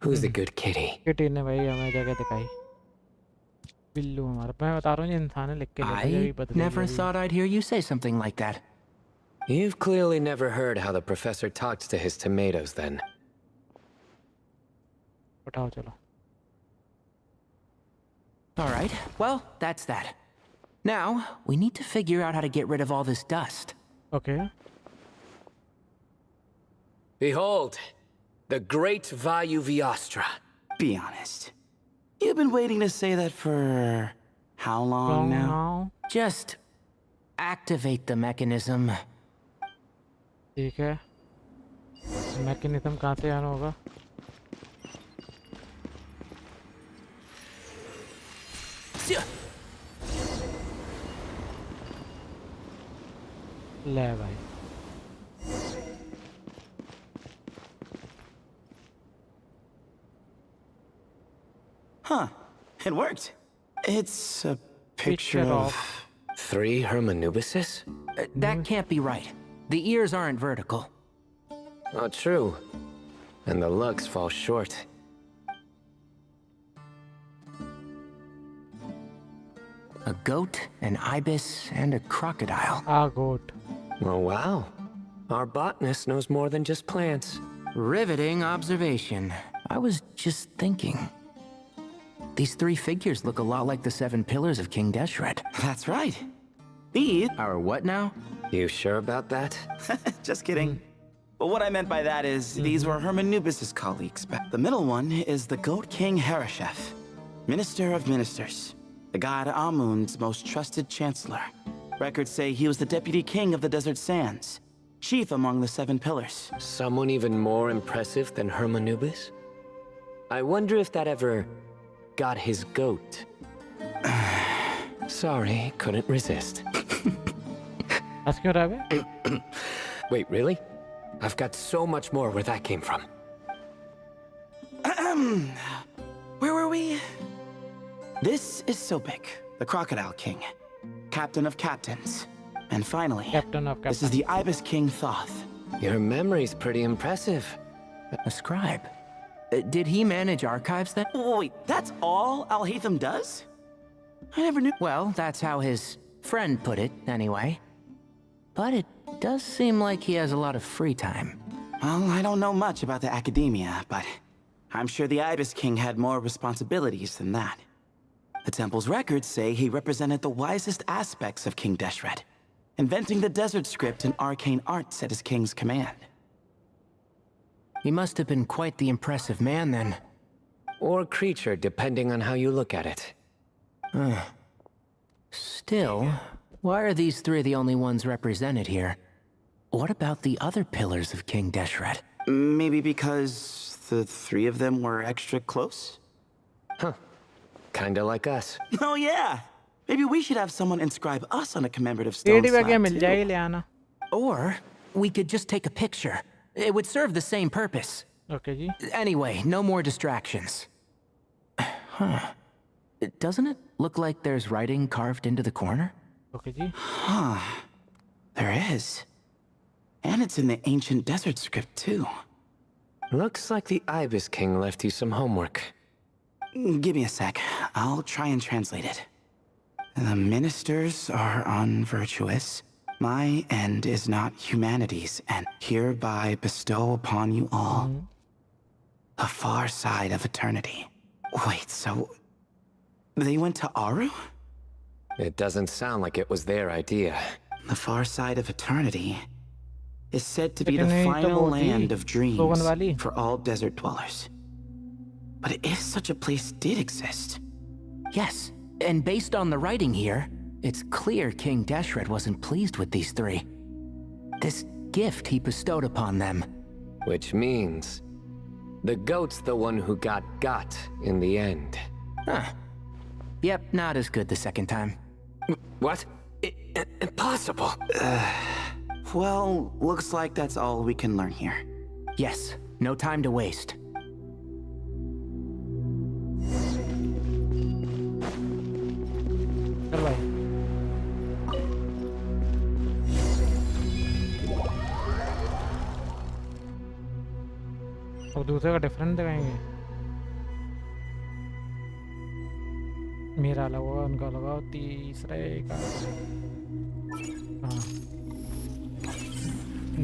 Who's a good kitty? Kitty ने भाई हमें जगह दिखाई। बिल्लू हमारा, मैं बता रहा हूँ, ये इंसान है, लिख के I never thought I'd hear you say something like that. You've clearly never heard how the professor talks to his tomatoes, then. उठाओ चलो। All right, well, that's that. Now, we need to figure out how to get rid of all this dust. Okay. Behold, the great Vayu Vyastra. Be honest. You've been waiting to say that for how long now? Just activate the mechanism. ठीक है। Mechanism कहाँ से आना होगा? ले भाई। Huh. It worked. It's a picture of... 3 Hermanubises? That can't be right. The ears aren't vertical. Not true. And the looks fall short. A goat, an ibis, and a crocodile. A goat. Oh, wow. Our botanist knows more than just plants. Riveting observation. I was just thinking. These 3 figures look a lot like the 7 pillars of King Deshret. That's right. These are what now? You sure about that? Just kidding. But what I meant by that is, these were Hermanubis' colleagues. The middle one is the Goat King Harashef, Minister of Ministers, the god Amun's most trusted chancellor. Records say he was the deputy king of the Desert Sands. chief among the 7 pillars. Someone even more impressive than Hermanubis? I wonder if that ever got his goat. Sorry, couldn't resist. हंस क्यों रहा है बे? Wait, really? I've got so much more where that came from. Where were we? This is Sopik, the Crocodile King, Captain of Captains. And finally, Captain of this is the Ibis King Thoth. Your memory's pretty impressive. A scribe. Did he manage archives then? Wait, that's all Alhaitham does? I never knew. Well, that's how his friend put it, anyway. But it does seem like he has a lot of free time. Well, I don't know much about the academia, but I'm sure the Ibis King had more responsibilities than that. The temple's records say he represented the wisest aspects of King Deshret, inventing the desert script and arcane arts at his king's command. He must have been quite the impressive man then. Or creature, depending on how you look at it. Still, why are these 3 the only ones represented here? What about the other pillars of King Deshret? Maybe because the 3 of them were extra close? Huh. Kinda like us. Oh yeah! Maybe we should have someone inscribe us on a commemorative stone एडी वगैरह slab मिल too. जाएगी ले आना. Or we could just take a picture. It would serve the same purpose. Okay ji. Anyway, no more distractions. Huh. Doesn't it look like there's writing carved into the corner? Okay ji. Huh. There is. And it's in the ancient desert script too. Looks like the Ibis King left you some homework. Give me a sec. I'll try and translate it. The ministers are unvirtuous. My end is not humanity's, and hereby bestow upon you all the far side of eternity. Wait, so they went to Aru? It doesn't sound like it was their idea. The far side of eternity is said to be the लेकिन नहीं तो final वो थी, land of dreams सोगन वाली. for all desert dwellers. But if such a place did exist, Yes, and based on the writing here, it's clear King Deshret wasn't pleased with these 3. This gift he bestowed upon them. Which means... the goat's the one who got in the end. Huh. Yep, not as good the second time. What? Impossible! well, looks like that's all we can learn here. Yes, no time to waste. चल भाई. अब दूसरे का different दिखाएंगे. मेरा लगाओ उनका लगाओ तीसरे का. हाँ.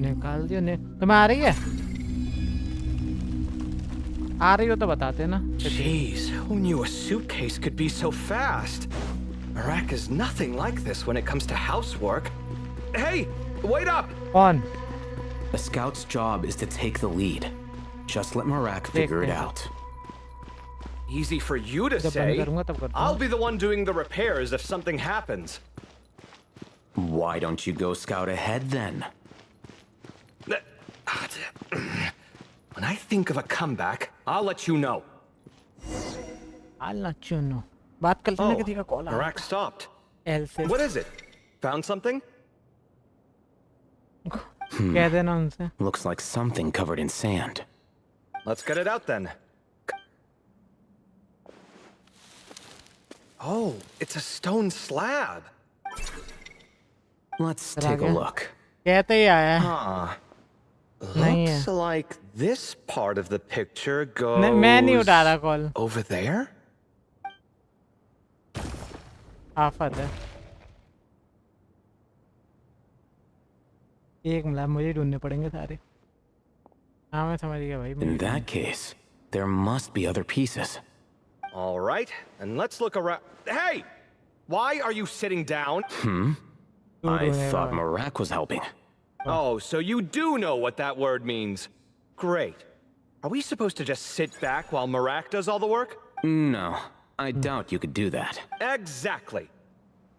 निकाल दियो ने. तुम्हें आ रही है? आ रही हो तो बताते ना. Jeez, who knew a suitcase could be so fast? Marak is nothing like this when it comes to housework. Hey, wait up! कौन? A scout's job is to take the lead. Just let Marak figure it out. Easy for you to जब बंद say. करूँगा तब करता I'll हूँ. be the one doing the repairs if something happens. Why don't you go scout ahead then? When I think of a comeback, I'll let you know. I'll let you know. बात कर लेने Oh, किसी का call आ. Marak stopped. L से. What is it? Found something? कह देना उनसे. Looks like something covered in sand. Let's get it out then. Oh, it's a stone slab. Let's take a look. कहते ही आया है. Huh. नहीं Looks है. like this part of the picture goes मैं नहीं उठा रहा कॉल. over there. आफत है. एक मिनट मुझे ढूंढने पड़ेंगे सारे. हाँ मैं समझ गया भाई. In that case, there must be other pieces. All right, and let's look around. Hey! Why are you sitting down? I thought Marak was helping. Oh, so you do know what that word means. Great. Are we supposed to just sit back while Marak does all the work? No, I doubt you could do that. Exactly.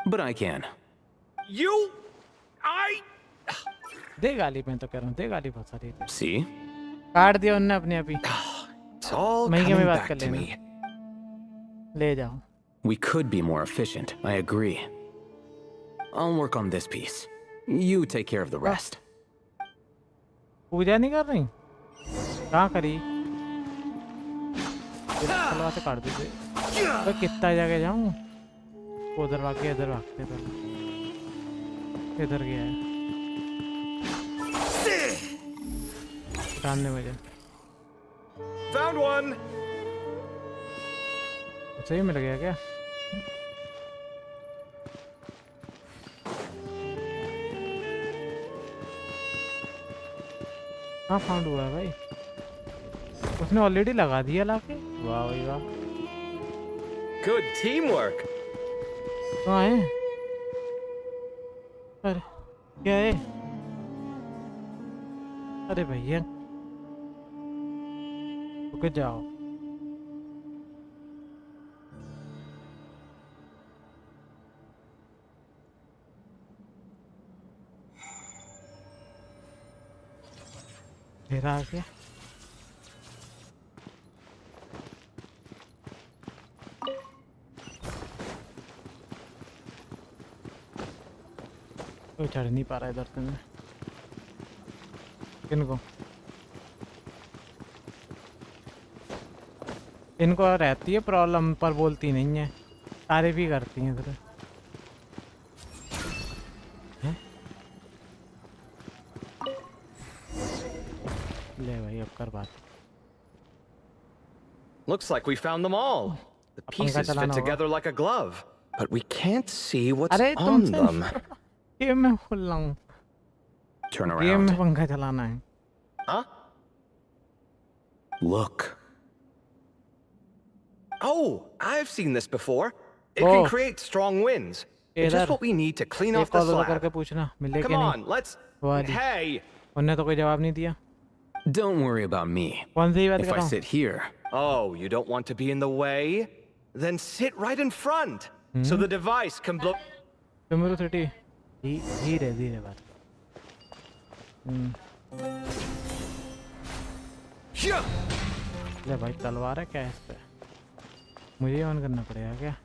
But I can. You... I... दे गाली, मैं तो कह रहा हूँ दे गाली बहुत सारी है। See? काट दिया उनने अपने आप ही। It's all महंगे में coming बात कर back to लेना। me. ले जाओ। We could be more efficient, I agree. I'll work on this piece. You take care of the rest. पूजा नहीं कर रही? कहाँ करी? तलवार से काट दीजिए। तो कितना जगह जाऊँ? उधर भाग इधर भागते पहले। इधर गया है। सामने मुझे। Found one! सही मिल गया क्या? कहाँ फाउंड हुआ है भाई? उसने ऑलरेडी लगा दिया लाके। वाह भाई वाह। Good teamwork! कहाँ है? अरे क्या है? अरे भैया रुक जाओ। फिर आ गया। कोई चढ़ नहीं पा रहा इधर से मैं। किनको? इनको रहती है प्रॉब्लम पर बोलती नहीं है, तारीफ ही करती हैं इधर। ले भाई अब कर बात। Looks like we found them all. The pieces fit together like a glove, but we can't see what's अरे on them. गेम में बोल रहा हूँ। Turn गेम में around. पंखा चलाना है। Huh? Look. Oh, I've seen this before. It Oh. can create strong winds. It's इधर just what we need to clean off एक the कॉल तो slab. करके पूछना मिले कि Come नहीं। on, let's... वाली। Hey! उन्होंने तो कोई जवाब नहीं दिया। Don't worry about me. कौन सी बात If कर I रहा हूँ? sit here, Oh, you don't want to be in the way? Then sit right in front, so the device can blow... Sumeru city. धीरे धीरे बात। ले भाई तलवार है क्या है इस पे? मुझे ऑन करना पड़ेगा क्या?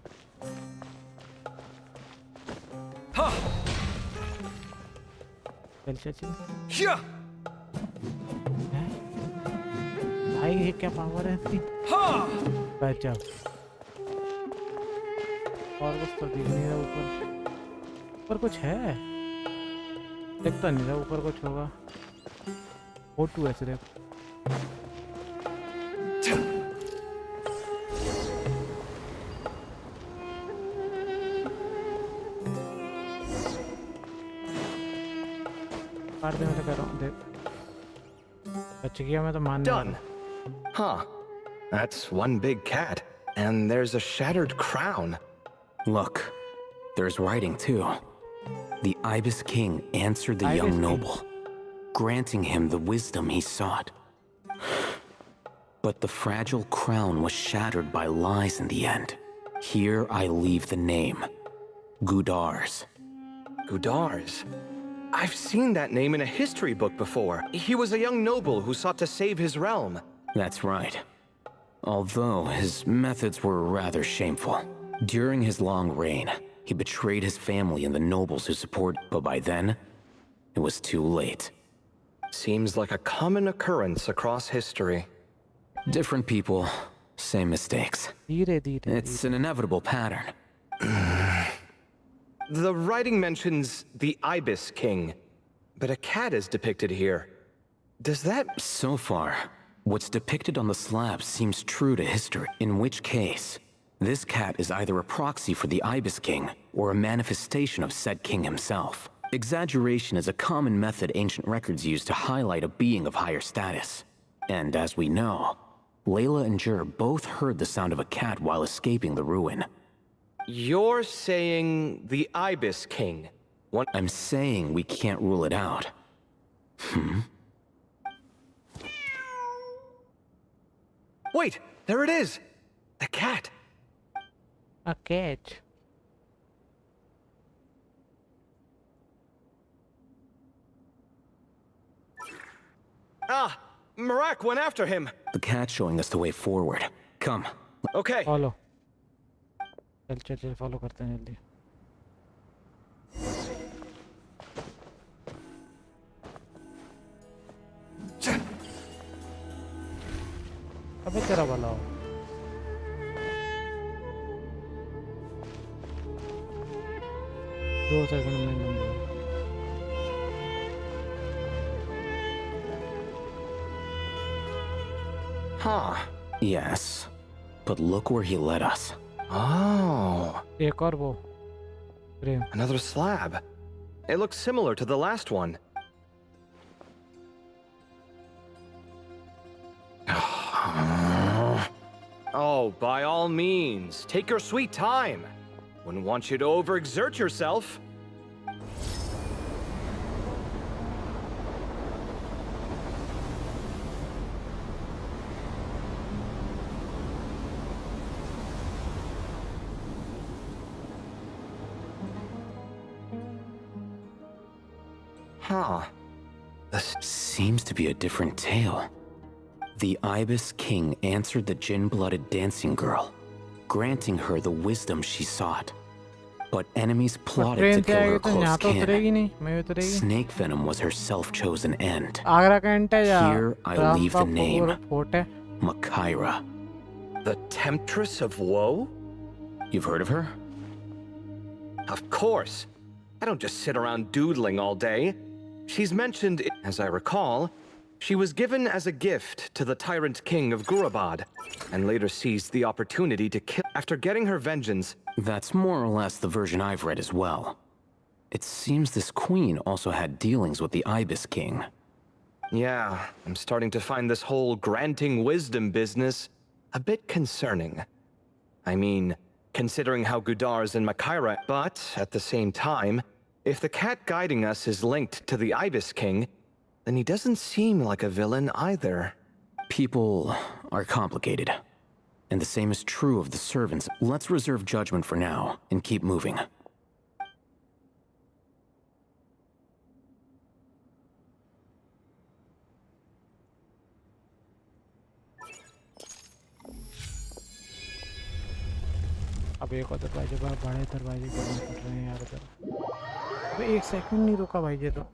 चल चल चल। भाई ये क्या पावर है इसकी? बचाओ। और कुछ तो दिख नहीं रहा ऊपर। ऊपर कुछ है? दिखता नहीं रहा ऊपर कुछ होगा। फोटो है सिर्फ। काट दे मैं तो कर रहा हूँ। देख बच गया मैं तो मानने वाला। Done. Huh. That's one big cat. And there's a shattered crown. look. There's writing too. The Ibis King answered the Ibis young King. noble, granting him the wisdom he sought. But the fragile crown was shattered by lies in the end. Here I leave the name. Gudars. Gudars. I've seen that name in a history book before. He was a young noble who sought to save his realm. That's right. Although his methods were rather shameful. During his long reign, he betrayed his family and the nobles who supported, but by then, it was too late. Seems like a common occurrence across history. Different people, same mistakes. धीरे धीरे। It's an inevitable pattern. The writing mentions the Ibis King, but a cat is depicted here. Does that... So far, what's depicted on the slab seems true to history, in which case, this cat is either a proxy for the Ibis King or a manifestation of said king himself. Exaggeration is a common method ancient records use to highlight a being of higher status. And as we know, Layla and Jur both heard the sound of a cat while escaping the ruin. You're saying the Ibis King? I'm saying we can't rule it out. Wait, there it is! The cat! A cat. Ah, Marak went after him. The cat's showing us the way forward. Come. Okay. Follow चल चल चल follow करते हैं जल्दी अबे तेरा भला हो दो सेकंड में number Huh. Yes. But look where he led us. Oh, एक और वो प्रेम another slab. It looks similar to the last one. Oh, by all means, take your sweet time. Wouldn't want you to overexert yourself. Huh. This Seems to be a different tale. The Ibis King answered the gin-blooded dancing girl, granting her the wisdom she sought. But enemies plotted train to से kill आएगी her तो close यहाँ तो उतरेगी kin. नहीं मैं उतरेगी Snake venom was her self-chosen end. Agra Cantt है या Here I राम leave का the name. फोर्ट है Makaira. the Temptress of Woe? You've heard of her? Of course. I don't just sit around doodling all day. She's mentioned, as I recall, she was given as a gift to the tyrant king of Gurabad, and later seized the opportunity to kill. After getting her vengeance, That's more or less the version I've read as well. It seems this queen also had dealings with the Ibis King. yeah, I'm starting to find this whole granting wisdom business a bit concerning. I mean, considering how Gudar's and Makaira, but at the same time, if the cat guiding us is linked to the Ibis King, then he doesn't seem like a villain either. People are complicated. And the same is true of the servants. Let's reserve judgment for now and keep moving. अब एक और दरवाजे बड़े दरवाजे करने पड़ रहे हैं यार इधर अबे एक सेकंड नहीं रुका भाई ये तो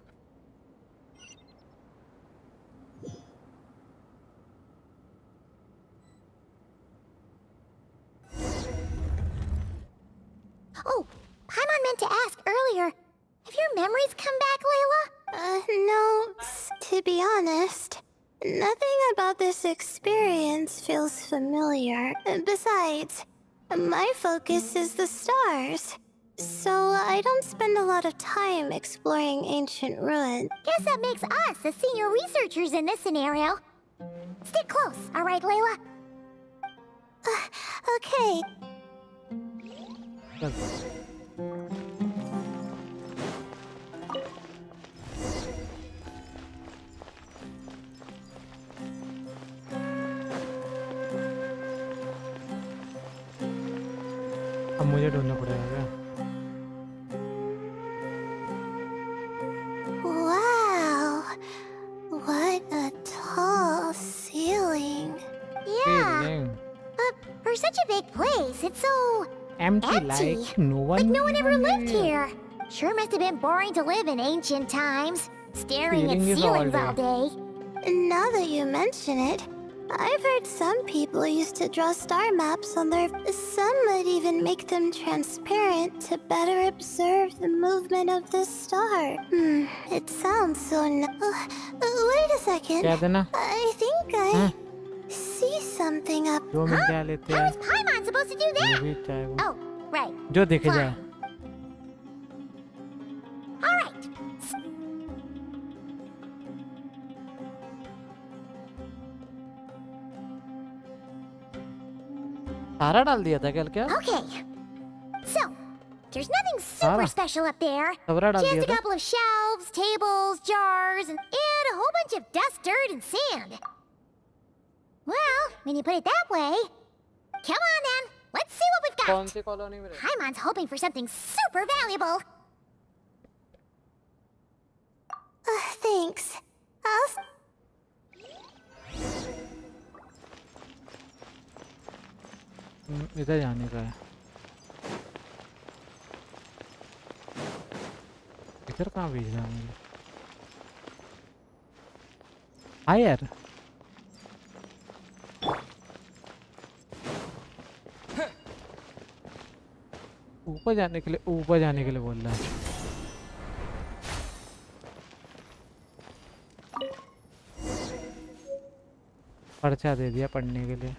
Oh, Paimon meant to ask earlier. Have your memories come back, Layla? No, to be honest, nothing about this experience feels familiar. Besides, my focus is the stars. So I don't spend a lot of time exploring ancient ruins. Guess that makes us the senior researchers in this scenario. Stick close, all right, Layla? Okay. अब मुझे ढूंढना पड़ेगा क्या Wow. What a tall ceiling. Yeah, Feeling but for such a big place, it's so empty empty. like no one Like no one ever even lived lived. here. Sure must have been boring to live in ancient times, staring at Feeling is all ceilings all day. Now that you mention it, I've heard some people used to draw star maps on their... Some would even make them transparent to better observe the movement of the star. It sounds so... wait a second. क्या देना I think I see something up... जो मिल जाए लेते How हैं is Paimon supposed to do जो that? भी चाहे वो Oh, right. जो दिखे Fine. जाए All right. सारा डाल दिया था कल क्या Okay. So, there's nothing super Sarah. special up there. सबरा डाल Just दिया a था couple of shelves, tables, jars, and a whole bunch of dust, dirt, and sand. Well, when you put it that way, come on then. Let's see what we've कौन got. सी colony में रहते Paimon's hoping for something super valuable. Thanks. I'll... इधर जाने का है। इधर कहाँ भेज रहा है मुझे? हायर ऊपर जाने के लिए, ऊपर जाने के लिए बोल रहा है। पर्चा दे दिया पढ़ने के लिए।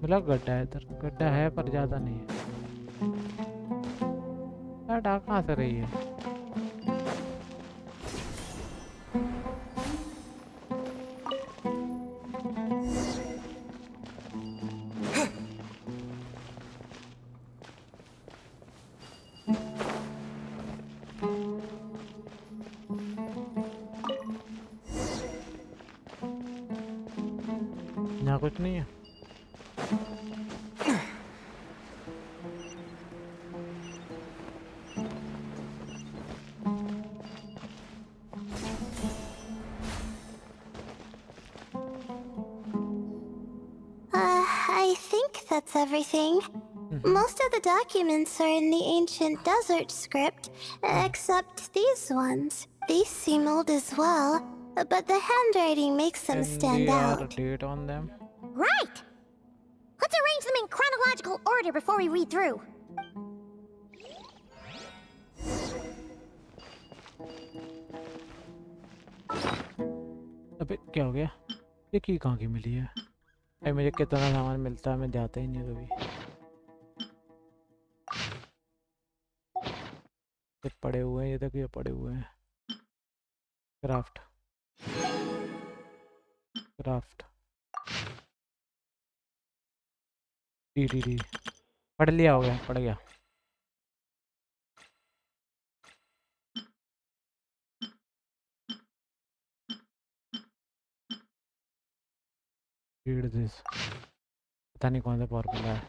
मिला गड्ढा है, इधर गड्ढा है पर ज्यादा नहीं है। यार डाक कहाँ से रही है? यहाँ कुछ नहीं है। I think that's everything. Most of the documents are in the ancient desert script, except these ones. These seem old as well, but the handwriting makes them stand out. Date on them. Right! Let's arrange them in chronological order before we read through. अबे क्या हो गया? ये की कहाँ की मिली है? अरे मुझे कितना सामान मिलता है, मैं जाता ही नहीं कभी। ये पड़े हुए हैं, ये तक ये पड़े हुए हैं। क्राफ्ट क्राफ्ट डी पढ़ लिया, हो गया, पढ़ गया। रीड दिस, पता नहीं कौन सा फॉर्मूला है।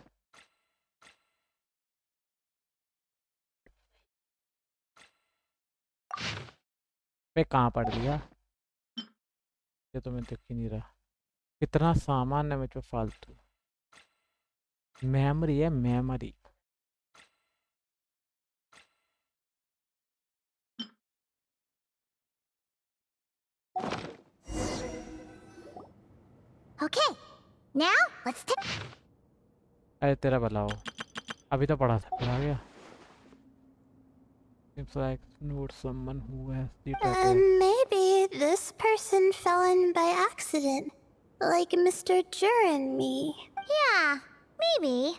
पे कहाँ पढ़ दिया? ये तो मैं देख ही नहीं रहा। कितना सामान है मुझ पे फालतू। मेमोरी है, memory. Okay, now let's take. अरे तेरा भला हो, अभी तो पढ़ा था, फिर आ गया। Seems like know someone who has the Maybe this person fell in by accident, like Mr. Jur and me. Yeah, maybe.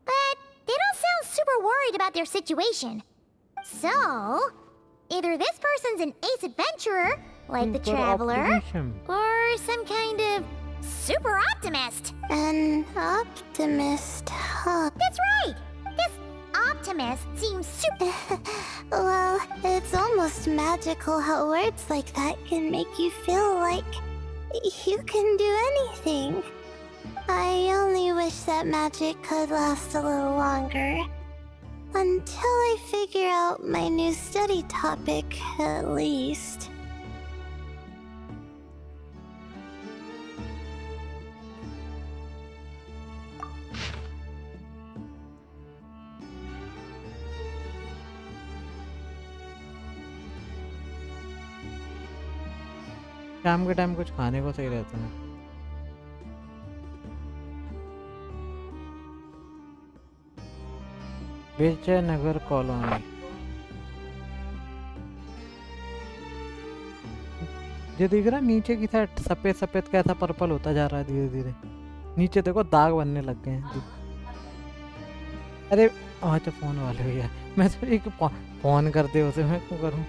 But they don't sound super worried about their situation. So, either this person's an ace adventurer, like the Traveler, or some kind of super optimist. An optimist, huh? That's right! This optimist seems super... Well, it's almost magical how words like that can make you feel like you can do anything. I only wish that magic could last a little longer. Until I figure out my new study topic, at least. शाम के time कुछ खाने को सही रहता है। Vijayanagar colony. ये दिख रहा नीचे की साइड सफेद सफेद कैसा पर्पल होता जा रहा है धीरे धीरे। नीचे देखो दाग बनने लग गए हैं। अरे अच्छा फोन वाले भैया, मैं तो एक फोन कर दे उसे, मैं क्यों करूं?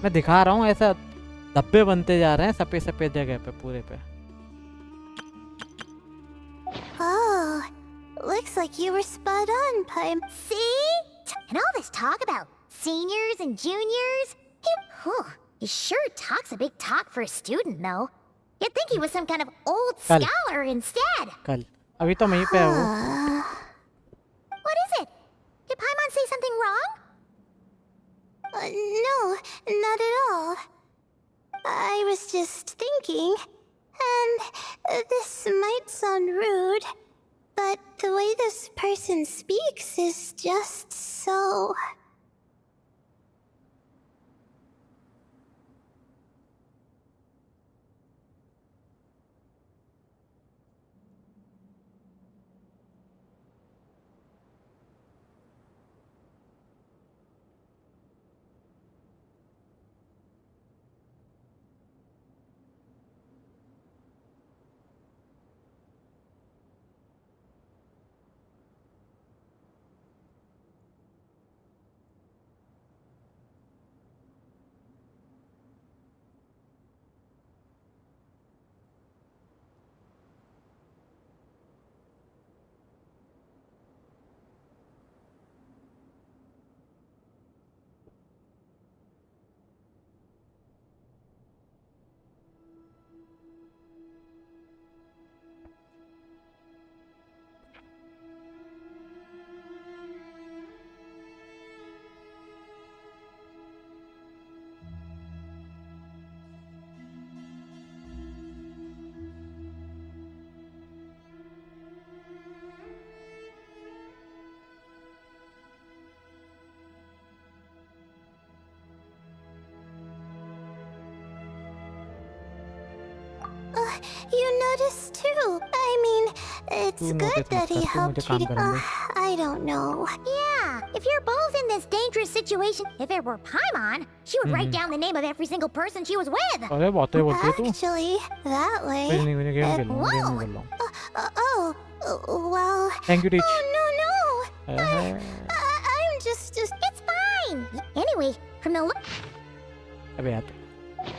मैं दिखा रहा हूँ ऐसा धब्बे बनते जा रहे हैं सफेद सफेद जगह पे पूरे पे। like you were spot on, Paim. See? And all this talk about seniors and juniors. He sure talks a big talk for a student, though. You'd think he was some kind of old Kal. scholar instead. कल अभी तो मैं ही पे हूँ. What is it? Did Paimon say something wrong? No, not at all. I was just thinking, and this might sound rude, but the way this person speaks is just so... You noticed too. I mean, it's good that he helped you. I don't know. Yeah, if you're both in this dangerous situation, if it were Paimon, she would write down the name of every single person she was with. अरे बातें बोलती है तू. Actually, that way. नहीं game खेल रहा हूँ. Well. Thank you, Rich. Oh, no. I'm just. It's fine. Anyway, from the look. अबे यार.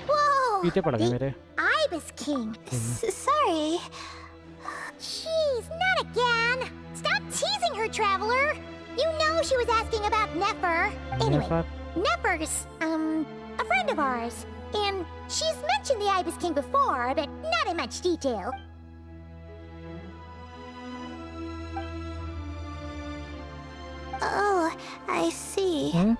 Whoa. पीछे पड़ गए मेरे. Ibis King. Sorry. Jeez, not again. Stop teasing her, Traveler. You know she was asking about Nefer. Anyway, Nefer's, a friend of ours. And she's mentioned the Ibis King before, but not in much detail. Oh, I see. Hmm?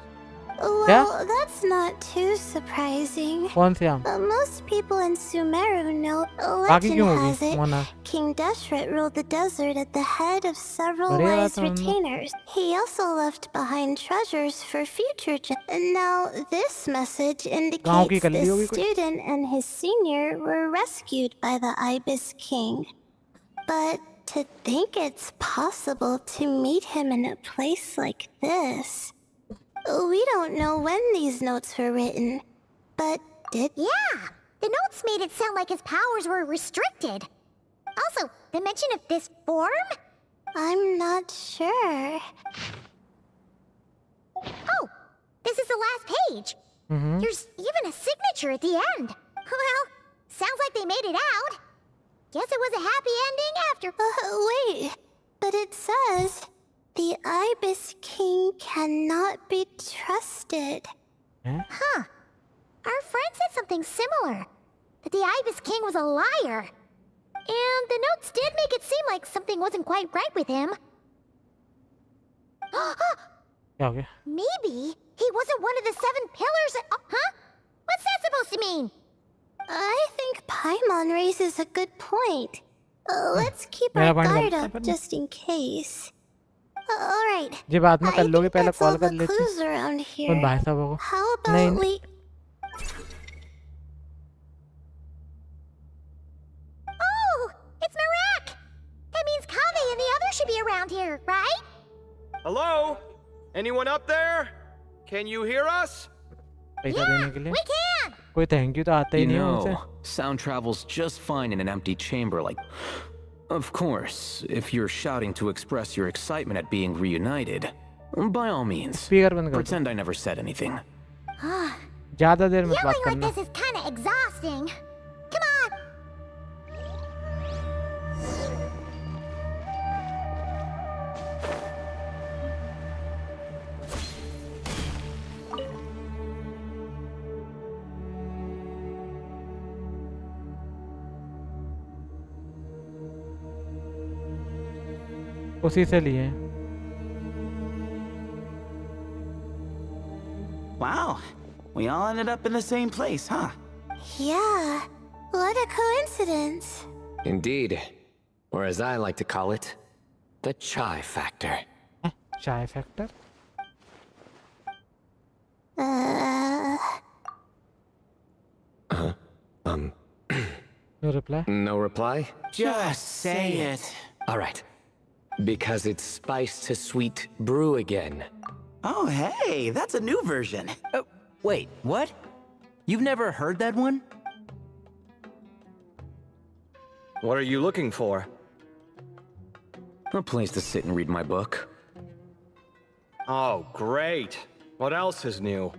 Well, that's not too surprising. कौन सी आम? Most people in Sumeru know. बाकी Legend क्यों has होगी? it, Mona. King Deshret ruled the desert at the head of several बढ़िया wise बात है, mummy. retainers. He also left behind treasures for future and now this message गाँव की indicates कल्ली होगी the कोई? student and his senior were rescued by the Ibis King. But to think it's possible to meet him in a place like this... We don't know when these notes were written, but did... Yeah, the notes made it sound like his powers were restricted. Also, the mention of this form? I'm not sure. Oh, this is the last page. There's even a signature at the end. Well, sounds like they made it out. Guess it was a happy ending after... Wait, but it says... The Ibis King cannot be trusted. Huh. Our friend said something similar. That the Ibis King was a liar. And the notes did make it seem like something wasn't quite right with him. क्या हो गया? Maybe he wasn't one of the 7 pillars. Huh? What's that supposed to mean? I think Paimon raises a good point. Let's keep मेरा our point guard गलत है up पर just in case. All right. जी बाद में I कर लोगे think पहले that's all call कर the लेती. clues around उन here. भाई साहब को. How about नहीं. we... Oh, it's Marak! That means Kave and the others should be around here, right? Hello? Anyone up there? Can you hear us? पैसा देने के लिए. We can! कोई थैंक यू तो आता ही You नहीं है उनसे. know, sound travels just fine in an empty chamber like... Of course, if you're shouting to express your excitement at being reunited, by all means, speaker बंद कर दो. pretend I never said anything. ज़्यादा देर मत बात Yelling like करना. this is kind of exhausting. Come on! उसी से लिए हैं। Wow, we all ended up in the same place, huh? Yeah, what a coincidence. Indeed. Or as I like to call it, the chai factor. चाय factor no reply. No reply? Just say it. Alright. Because it's spice to sweet brew again. Oh, hey, that's a new version. Wait, what? You've never heard that one? What are you looking for? A place to sit and read my book. Oh, great. What else is new?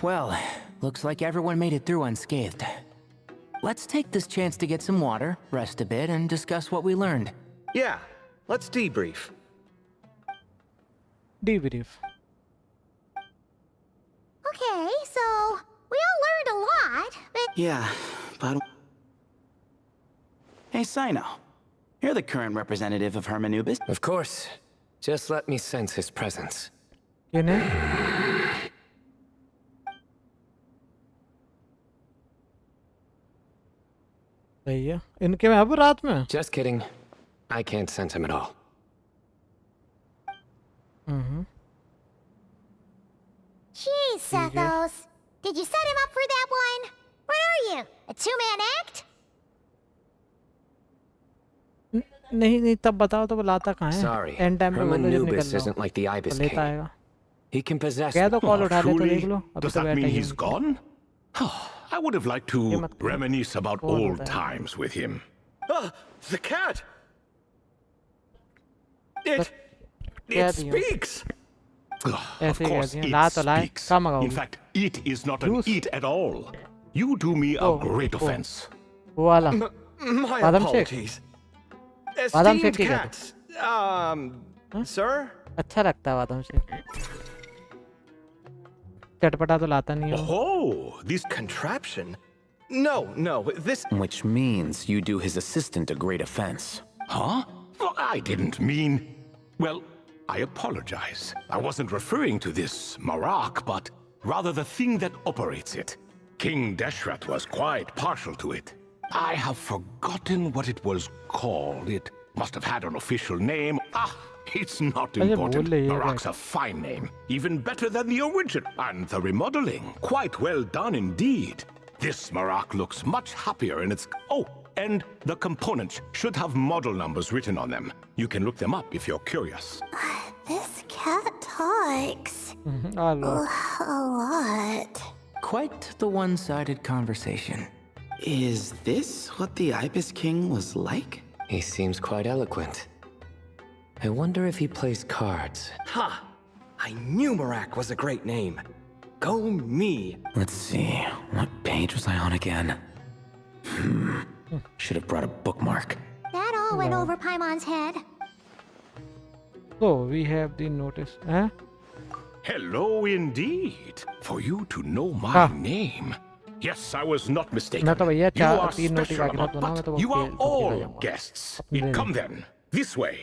Well, looks like everyone made it through unscathed. Let's take this chance to get some water, rest a bit, and discuss what we learned. Yeah, let's debrief. Debrief. Okay, so we all learned a lot, but Yeah, but... Hey, Sino. You're the current representative of Hermanubis. Of course. Just let me sense his presence. किन्हें सही है इनके में अब रात में Just kidding. I can't sense him at all. geez, Sethos. Did you set him up for that one? What are you, a two-man act? नहीं नहीं तब बताओ तो बुलाता कहाँ है Sorry. एंड टाइम पे बोलो जब निकल Hermanubis रहा isn't like the Ibis तो लेता King. आएगा He can possess कह दो कॉल उठा ले तो Truly? देख लो अभी Does तो that बैठा mean ही he's है। gone? I would have liked ये to मत करो। reminisce about कॉल old होता है। times with him. Ah, the cat! It कह दिया Speaks! Of ऐसे ही कह course, दिया it ला तो लाए speaks. कहाँ In मंगाओगी fact, it is not an Juice. eat at all. You do me a Oh, great oh. offense. वो वाला My Badam shake. apologies. Badam Esteemed shake he cat. Sir? अच्छा लगता है बादाम से चटपटा तो लाता नहीं है Oh, this Contraption? No, this... Which means you do his assistant a great offense. Huh? Well, I didn't mean... Well, I apologize. I wasn't referring to this Marak, but rather the thing that operates it. King Deshret was quite partial to it. I have forgotten what it was called. It must have had an official name. It's not अरे important. बोल रही है Marak's a fine name. Even better than the original. And the remodeling. Quite well done indeed. This Marak looks much happier in its... Oh, and the components should have model numbers written on them. You can look them up if you're curious. This cat talks uh low a lot. Quite the one-sided conversation. Is this what the Ibis King was like? He seems quite eloquent. I wonder if he plays cards. Ha! I knew Marak was a great name. Go me. Let's see, what page was I on again? Should have brought a bookmark. That all went over Paimon's head. so we have the notice हैं Hello indeed. For you to know my हाँ name. Yes, I was not mistaken. मैं तो भैया You चार are तीन naughty special का गिना about तो ना मैं that. तो वो You are सबके खा all जाऊंगा guests. अपने Come then. This way.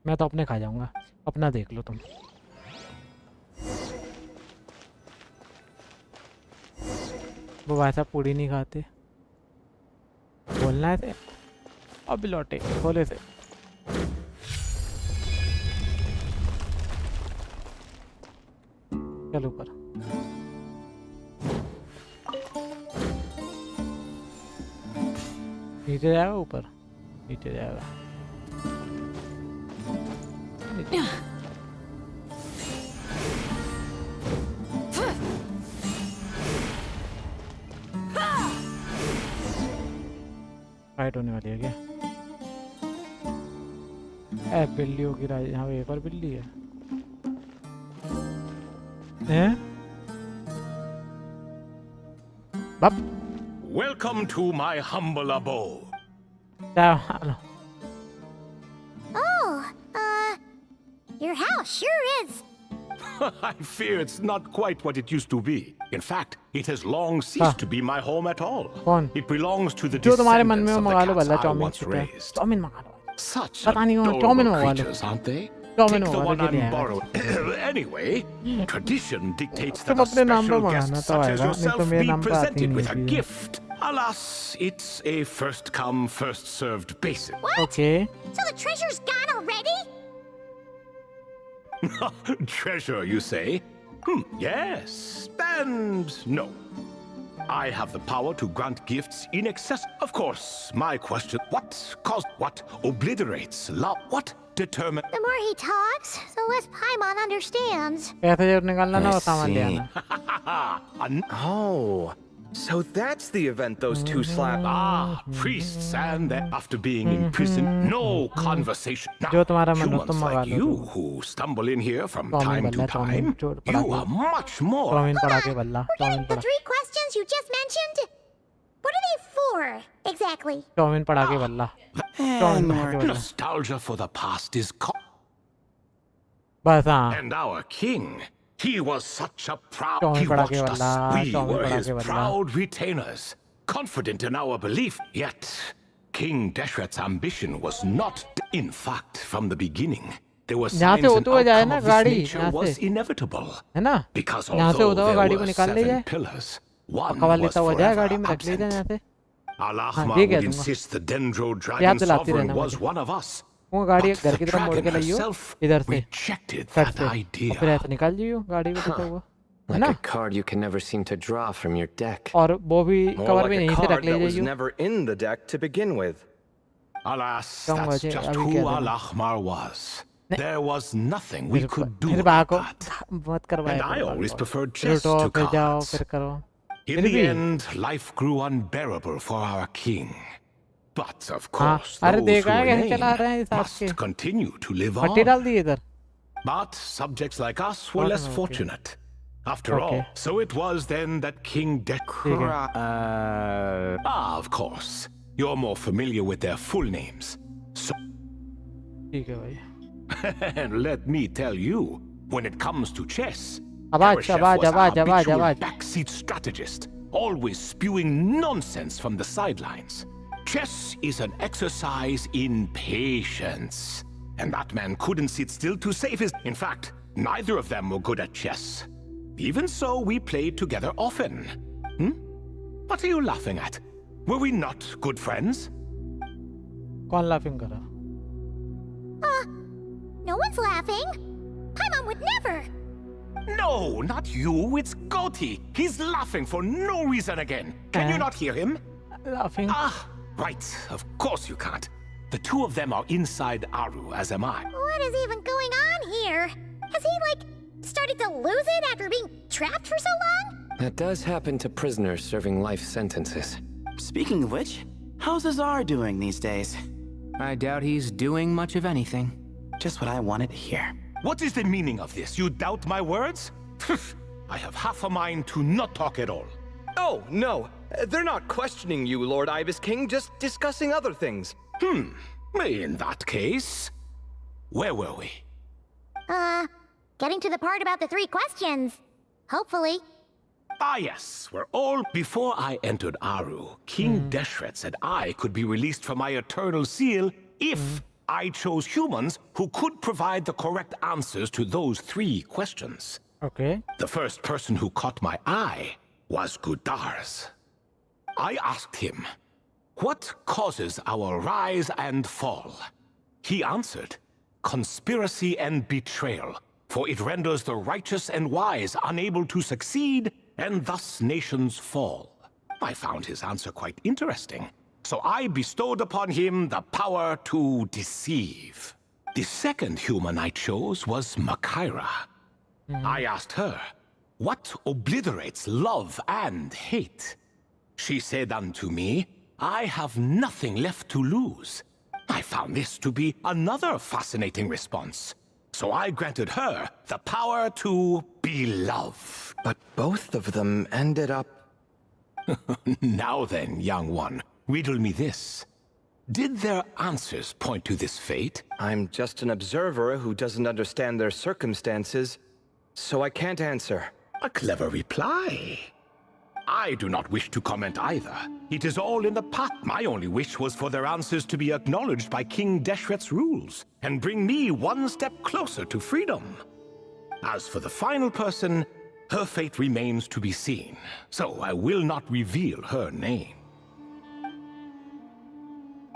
मैं तो अपने खा जाऊंगा अपना देख लो तुम वो वैसा पूड़ी नहीं खाते बोलना है से अब लौटे खोले से चल ऊपर नीचे जाएगा ऊपर नीचे जाएगा नीचे। फाइट होने वाली है क्या ए बिल्लियों की राज यहाँ पे एक और बिल्ली है हैं बाप Welcome to my humble abode. क्या Oh, your house sure is. I fear it's not quite what it used to be. In fact, it has long ceased to be my home at all. कौन It belongs to the जो तुम्हारे मन descendants में हो of the मंगा लो cats भला I chow mein once छुट्टा raised. चाउमीन मंगा लो Such पता नहीं वहाँ adorable चाउमीन मंगवा लो creatures, aren't they? Chow mein Take the मंगवा one लो I'm ये borrowing. Anyway, tradition dictates that तुम a अपने नाम पे special मंगाना guest तो such as आएगा नहीं तो yourself मेरे be नाम पे आती presented नहीं with a चीजें gift. Alas, it's a first-come, first-served basis. Okay. So the treasure's gone already? Treasure, you say? Yes and no. I have the power to grant gifts in excess. Of course, my question, what caused what obliterates love? What determines... The more he talks, the less Paimon understands. पैसे जब निकालना ना वो सामान ले आना Oh, so that's the event those two slapped. Ah, priests, and then after being imprisoned, no conversation. Now, जो तुम्हारा मन हो humans तुम मंगा like लो you who stumble in here from chow mein time बल्ला to चाउमीन time, चोर पड़ा you are much more... chow mein पड़ा के बल्ला चाउमीन The पड़ा 3 questions you just mentioned? What are they for, exactly? Chow mein पड़ा के बल्ला चाउमीन पड़ा के बल्ला Nostalgia for the past is... बस हाँ And our king, he was such a proud... chow mein He पड़ा के watched बल्ला us. We चाउमीन were पड़ा his के बल्ला proud retainers, confident in our belief. Yet, King Deshret's ambition was not... In fact, from the beginning, there was यहाँ signs से an होते हुए जाए outcome ना of this गाड़ी nature यहाँ was से inevitable. है ना Because यहाँ से होता although हुआ there गाड़ी को were निकाल ले 7 जाए pillars, one पक्का वाला was लेता हुआ जाए गाड़ी forever में रख ले जाए absent. यहाँ से Al-Ahmar ये कह would दूंगा insist the Dendro याद Dragon दिलाती Sovereign रहना was मुझे one of us. वो गाड़ी But घर the की तरफ मोड़ dragon के लाइयो herself इधर से rejected कट that से और idea. फिर ऐसे निकाल जाइयो गाड़ी को देता हुआ है Like ना a card you can never seem to draw from your deck. और वो भी More कवर like भी a यहीं से रख card ले that was जाइयो never in the deck to begin with. Alas, Come that's on, just अभी who कह देना Al-Ahmar was. There was nothing we could do फिर about बाको that. मत करवाया And I करो always बाको। preferred फिर chess उठो to फिर जाओ cards. फिर करो In फिर the भी end, life grew unbearable for our king. But of हाँ course, अरे those who देखा है कैसे चला remain रहे हैं इस आपके must continue to live पट्टी on. डाल दी इधर But subjects like us were Okay, less okay. fortunate. After Okay. all, so it was then that King Dekra... of course. You're more familiar with their full names. So... ठीक है भाई And let me tell you, when it comes to chess, आवाज Khrushchev आवाज was a आवाज आवाज habitual आवाज backseat strategist, always spewing nonsense from the sidelines. Chess is an exercise in patience. And that man couldn't sit still to save his... In fact, neither of them were good at chess. Even so, we played together often. What are you laughing at? Were we not good friends? कौन laughing कर रहा No one's laughing. Paimon would never. No, not you. It's Goti. He's laughing for no reason again. Can you not hear him? Laughing Ah, right. Of course you can't. The two of them are inside Aru, as am I. What is even going on here? Has he, like, started to lose it after being trapped for so long? That does happen to prisoners serving life sentences. Speaking of which, how's Azar doing these days? I doubt he's doing much of anything. Just what I wanted to hear. What is the meaning of this? You doubt my words? I have half a mind to not talk at all. Oh, no. They're not questioning you, Lord Ibis King, just discussing other things. In that case, where were we? Getting to the part about the 3 questions. Hopefully. Ah, yes, we're all... Before I entered Aru, King Deshret said I could be released from my eternal seal if I chose humans who could provide the correct answers to those 3 questions. Okay The first person who caught my eye was Gudars. I asked him, what causes our rise and fall? He answered, conspiracy and betrayal, for it renders the righteous and wise unable to succeed, and thus nations fall. I found his answer quite interesting, so I bestowed upon him the power to deceive. The second human I chose was Makaira. I asked her, what obliterates love and hate? She said unto me, I have nothing left to lose. I found this to be another fascinating response. So I granted her the power to be love. But both of them ended up... Now then, young one, riddle me this. Did their answers point to this fate? I'm just an observer who doesn't understand their circumstances, so I can't answer. A clever reply. I do not wish to comment either. It is all in the pot. My only wish was for their answers to be acknowledged by King Deshret's rules, and bring me one step closer to freedom. As for the final person, her fate remains to be seen, so I will not reveal her name.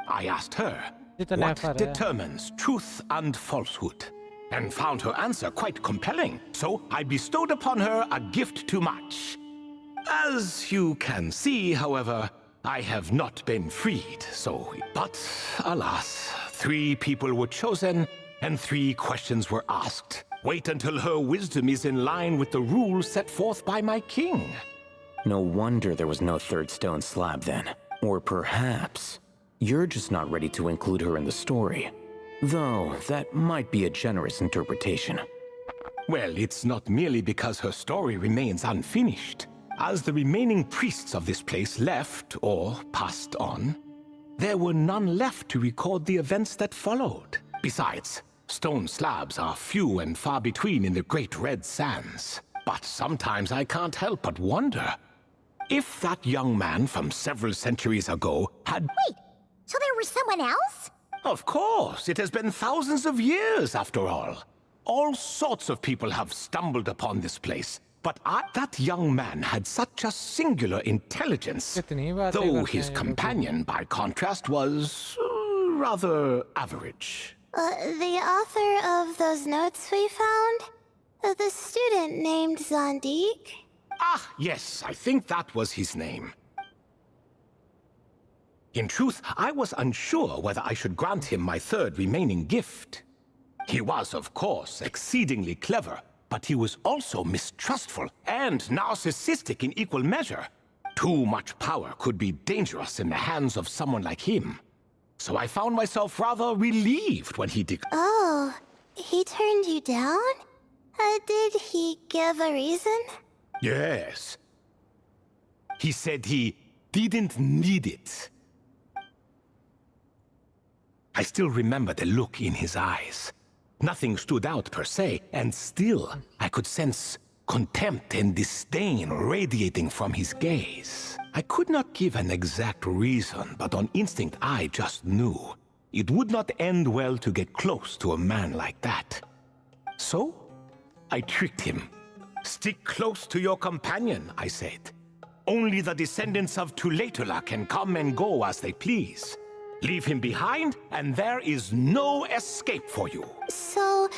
I asked her, what determines truth and falsehood? And found her answer quite compelling, so I bestowed upon her a gift to match. As you can see, however, I have not been freed, so... But, alas, 3 people were chosen, and 3 questions were asked. Wait until her wisdom is in line with the rules set forth by my king. No wonder there was no third stone slab then. Or perhaps you're just not ready to include her in the story. Though, that might be a generous interpretation. Well, it's not merely because her story remains unfinished. As the remaining priests of this place left, or passed on, there were none left to record the events that followed. Besides, stone slabs are few and far between in the Great Red Sands. But sometimes I can't help but wonder, if that young man from several centuries ago had... Wait, so there was someone else? Of course, it has been thousands of years after all. All sorts of people have stumbled upon this place, but that young man had such a singular intelligence, though his companion, by contrast, was rather average. The author of those notes we found? The student named Zandik? Ah, yes, I think that was his name. In truth, I was unsure whether I should grant him my 3rd remaining gift. He was, of course, exceedingly clever, but he was also mistrustful and narcissistic in equal measure. Too much power could be dangerous in the hands of someone like him. So I found myself rather relieved when he Oh, he turned you down? Did he give a reason? Yes. He said he didn't need it. I still remember the look in his eyes. Nothing stood out per se, and still I could sense contempt and disdain radiating from his gaze. I could not give an exact reason, but on instinct I just knew. It would not end well to get close to a man like that. So, I tricked him. Stick close to your companion, I said. Only the descendants of Tuletula can come and go as they please. Leave him behind, and there is no escape for you. So,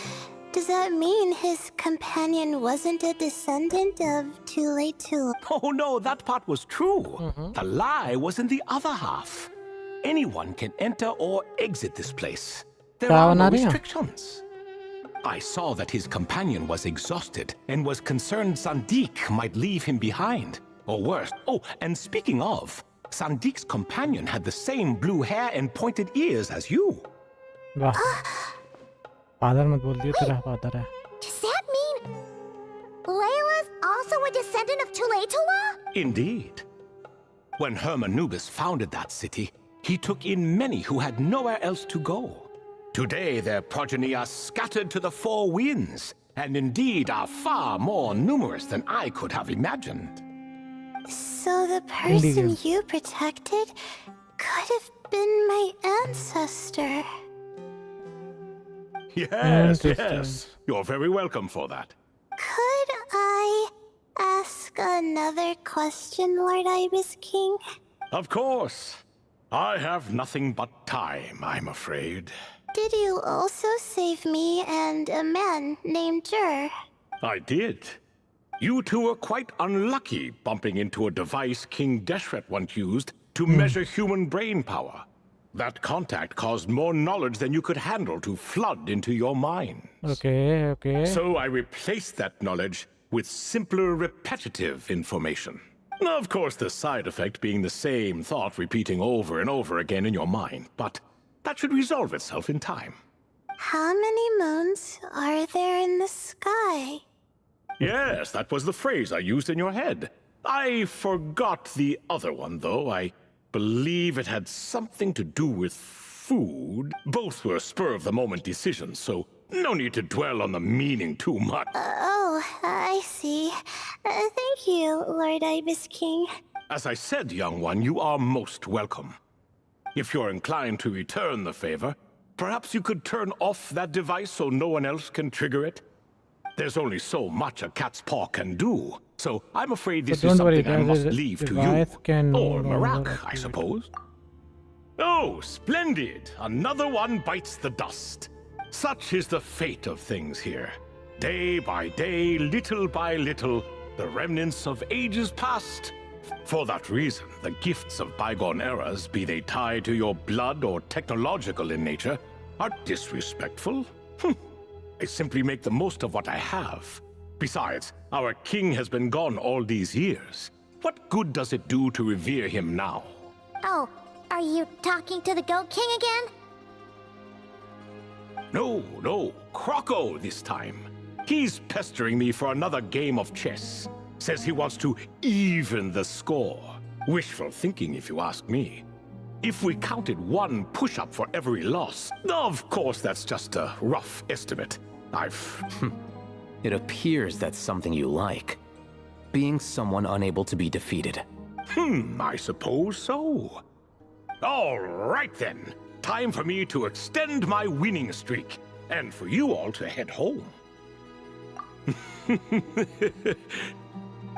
does that mean his companion wasn't a descendant of Tuletula? Oh no, that part was true. The lie was in the other half. Anyone can enter or exit this place. There are no restrictions. I saw that his companion was exhausted and was concerned Zandik might leave him behind. Or worse, oh, and speaking of, Sandik's companion had the same blue hair and pointed ears as you. वाह father मत बोल दियो तेरा father है. Does that mean Layla's also a descendant of Tuletula? Indeed. When Hermanubis founded that city, he took in many who had nowhere else to go. Today their progeny are scattered to the 4 winds, and indeed are far more numerous than I could have imagined. So the person you protected could have been my ancestor. Yes, yes. You're very welcome for that. Could I ask another question, Lord Ibis King? Of course. I have nothing but time, I'm afraid. Did you also save me and a man named Jur? I did. You two were quite unlucky bumping into a device King Deshret once used to measure human brain power. That contact caused more knowledge than you could handle to flood into your mind. Okay. So I replaced that knowledge with simpler, repetitive information. Of course, the side effect being the same thought repeating over and over again in your mind, but that should resolve itself in time. How many moons are there in the sky? Yes, that was the phrase I used in your head. I forgot the other one, though. I believe it had something to do with food. Both were spur-of-the-moment decisions, so no need to dwell on the meaning too much. Oh, I see. Thank you, Lord Ibis King. As I said, young one, you are most welcome. If you're inclined to return the favor, perhaps you could turn off that device so no one else can trigger it? There's only so much a cat's paw can do, so I'm afraid this is something I must leave to you. Or Marak, I suppose. Oh, splendid! Another one bites the dust. Such is the fate of things here. Day by day, little by little, the remnants of ages past. For that reason, the gifts of bygone eras, be they tied to your blood or technological in nature, are disrespectful. I simply make the most of what I have. Besides, our king has been gone all these years. What good does it do to revere him now? Oh, are you talking to the Goat King again? No, Croco this time. He's pestering me for another game of chess. Says he wants to even the score. Wishful thinking, if you ask me. If we counted one push-up for every loss, of course that's just a rough estimate. It appears that's something you like. Being someone unable to be defeated. I suppose so. All right then. Time for me to extend my winning streak, and for you all to head home.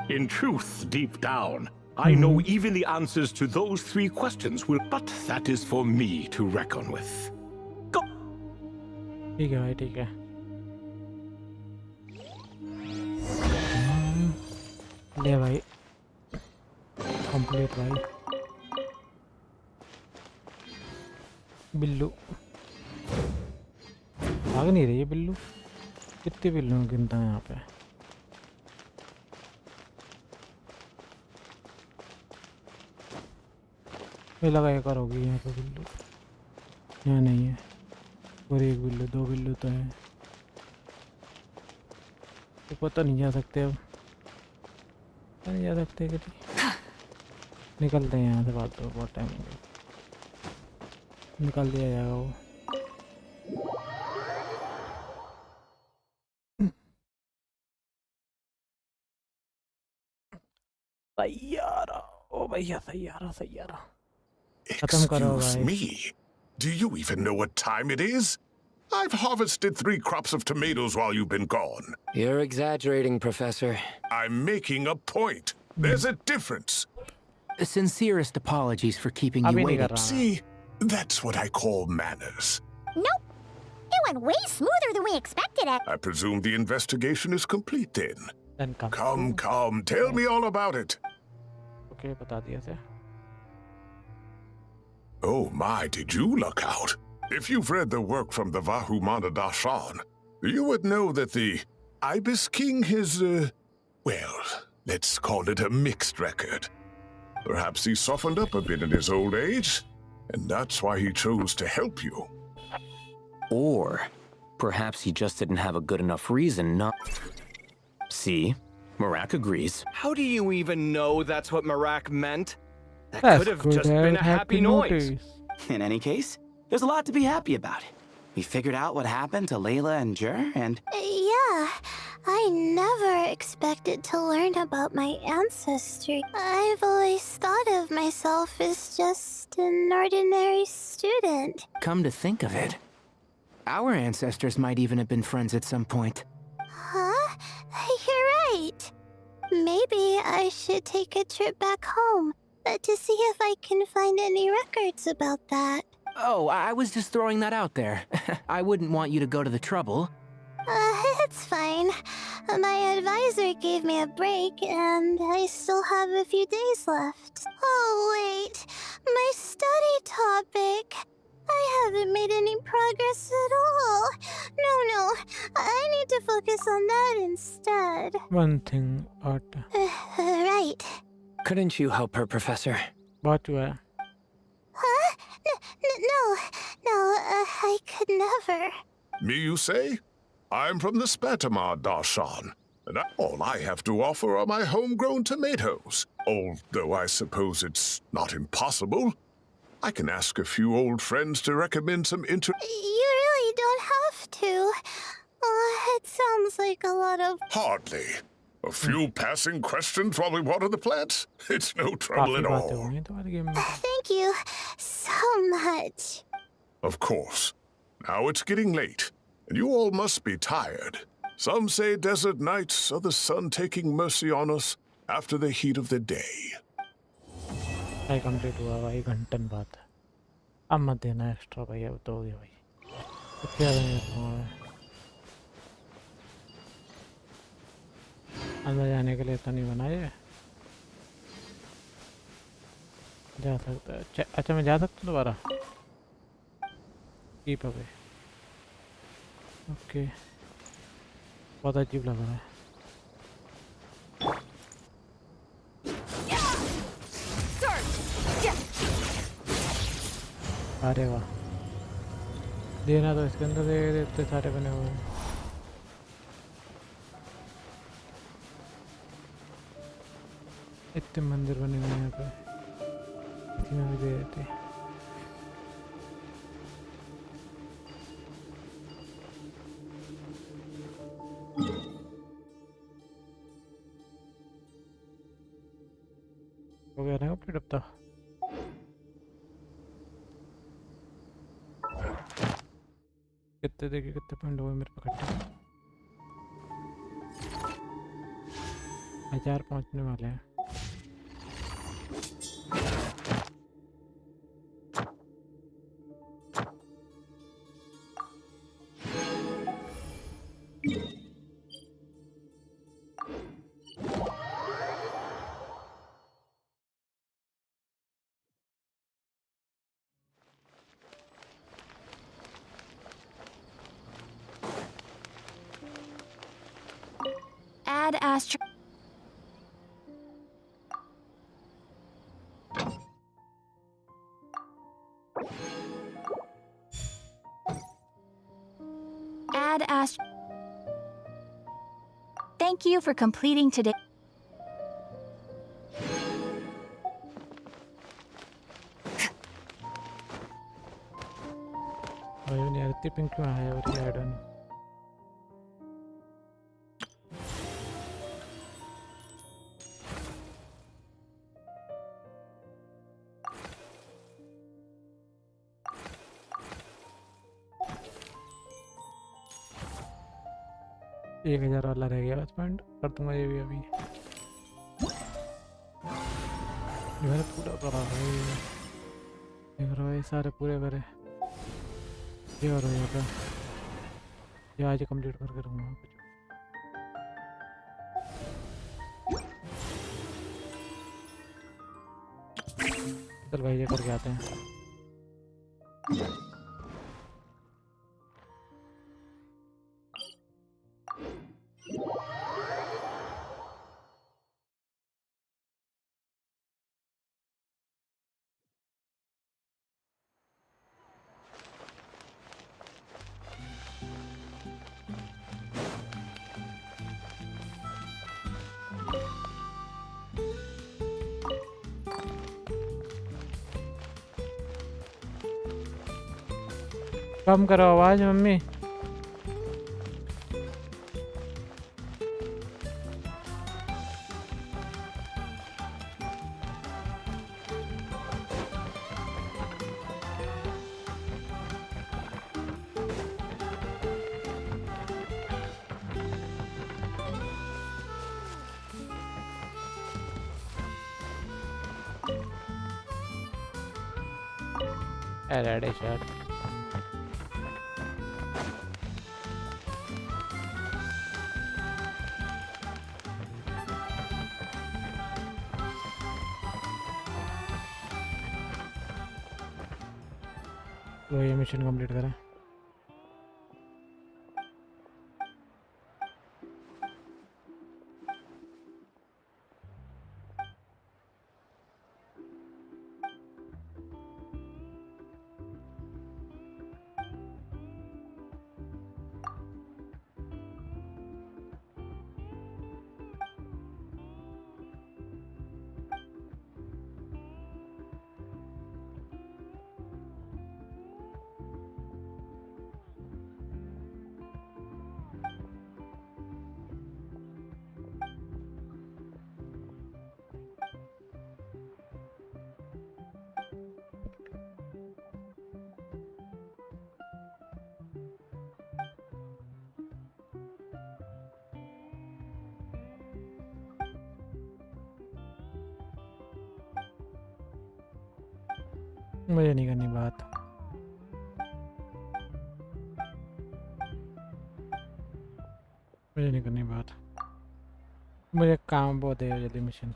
In truth, deep down, I know even the answers to those 3 questions will, but that is for me to reckon with. Go! ठीक है भाई, ठीक है। ले भाई, complete भाई। बिल्लू भाग नहीं रही है बिल्लू। कितने बिल्लू गिनता है यहाँ पे? मुझे लगा एक और होगी यहाँ पे बिल्लू। यहाँ नहीं है। और एक बिल्लू, 2 बिल्लू तो है। तो पता नहीं जा सकते अब। नहीं जा सकते कि निकलते हैं यहाँ से। बात तो बहुत टाइम हो गया। निकाल दिया जाएगा वो। सैयारा, ओ भैया Saiyaara. Excuse me. Do you even know what time it is? I've harvested 3 crops of tomatoes while you've been gone. You're exaggerating, Professor. I'm making a point. There's a difference. Sincerest apologies for keeping you waiting. See, that's what I call manners. Nope. It went way smoother than we expected it. I presume the investigation is complete then. Come, tell me all about it. Okay, बता दिया थे। Oh my, did you luck out? If you've read the work from the Vahumana Darshan, you would know that the Ibis King is, well, let's call it a mixed record. Perhaps he softened up a bit in his old age, and that's why he chose to help you. Or perhaps he just didn't have a good enough reason not... See? Marak agrees. How do you even know that's what Marak meant? That could have just been a happy noise. In any case, there's a lot to be happy about. We figured out what happened to Layla and Jur, and... Yeah, I never expected to learn about my ancestry. I've always thought of myself as just an ordinary student. Come to think of it, our ancestors might even have been friends at some point. Huh? You're right. Maybe I should take a trip back home to see if I can find any records about that. Oh, I was just throwing that out there. I wouldn't want you to go to the trouble. It's fine. My advisor gave me a break, and I still have a few days left. Oh, wait. My study topic. I haven't made any progress at all. No. I need to focus on that instead. One thing, Art. Right. Couldn't you help her, Professor? बात हुआ है। Huh? No, I could never. Me, you say? I'm from the Spatamar Darshan, and all I have to offer are my homegrown tomatoes. Although I suppose it's not impossible. I can ask a few old friends to recommend some You really don't have to. It sounds like a lot of... Hardly. A few passing questions while we water the plants? It's no trouble काफी at बातें all. हुई हैं तुम्हारी game में। Thank you so much. Of course. Now it's getting late, and you all must be tired. Some say desert nights are the sun taking mercy on us after the heat of the day. भाई complete हुआ भाई, घंटन बात है। अब मत देना extra भाई, अब तो हो गया भाई। क्या अंदर जाने के लिए तो नहीं बनाए। जा सकता है। अच्छा मैं जा सकता हूँ दोबारा। Keep away. ओके, बहुत अजीब लग रहा है। अरे वाह, देना तो इसके अंदर दे, इतने सारे बने हुए हैं। इतने मंदिर बने हुए हैं यहाँ पे, इसी में भी दे देते। हो गया ना कंप्लीट अब तक। कितने देखिए कितने पॉइंट हुए मेरे पे इकट्ठे। 1000 पहुंचने वाले हैं। Add astro. Add astro. Thank you for completing today. भाई नहीं आती पिंक क्यों आया और ये ऐड ऑन। 1000 वाला रह गया बस पॉइंट, कर दूंगा ये भी अभी। ये मैंने पूरा करा भाई, देख रहा है सारे पूरे करे। ये और यहाँ पे ये आज कंप्लीट करके रहूँगा कुछ। चल भाई ये करके आते हैं। कम करो आवाज मम्मी। अरे शर्ट तो ये मिशन कंप्लीट करें। मुझे नहीं करनी बात। मुझे नहीं करनी बात। मुझे काम बहुत है जल्दी मिशन।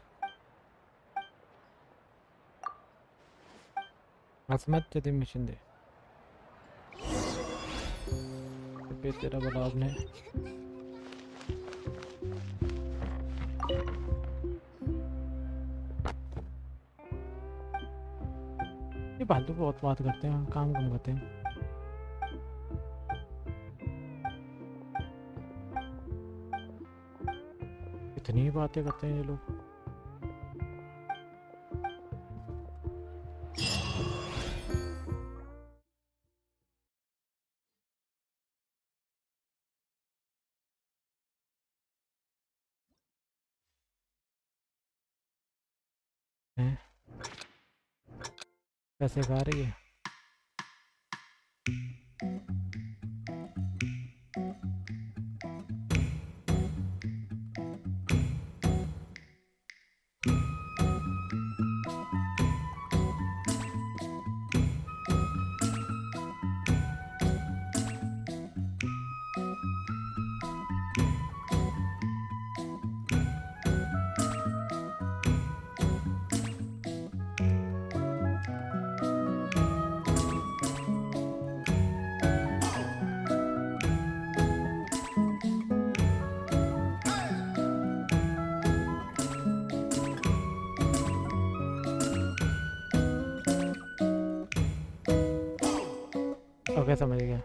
मत जल्दी मिशन दे। पे तेरा बलाब ने ये फालतू बहुत बात करते हैं, काम कम करते हैं। इतनी बातें करते हैं ये लोग। हैं? पैसे खा रही है। ओके समझ गया।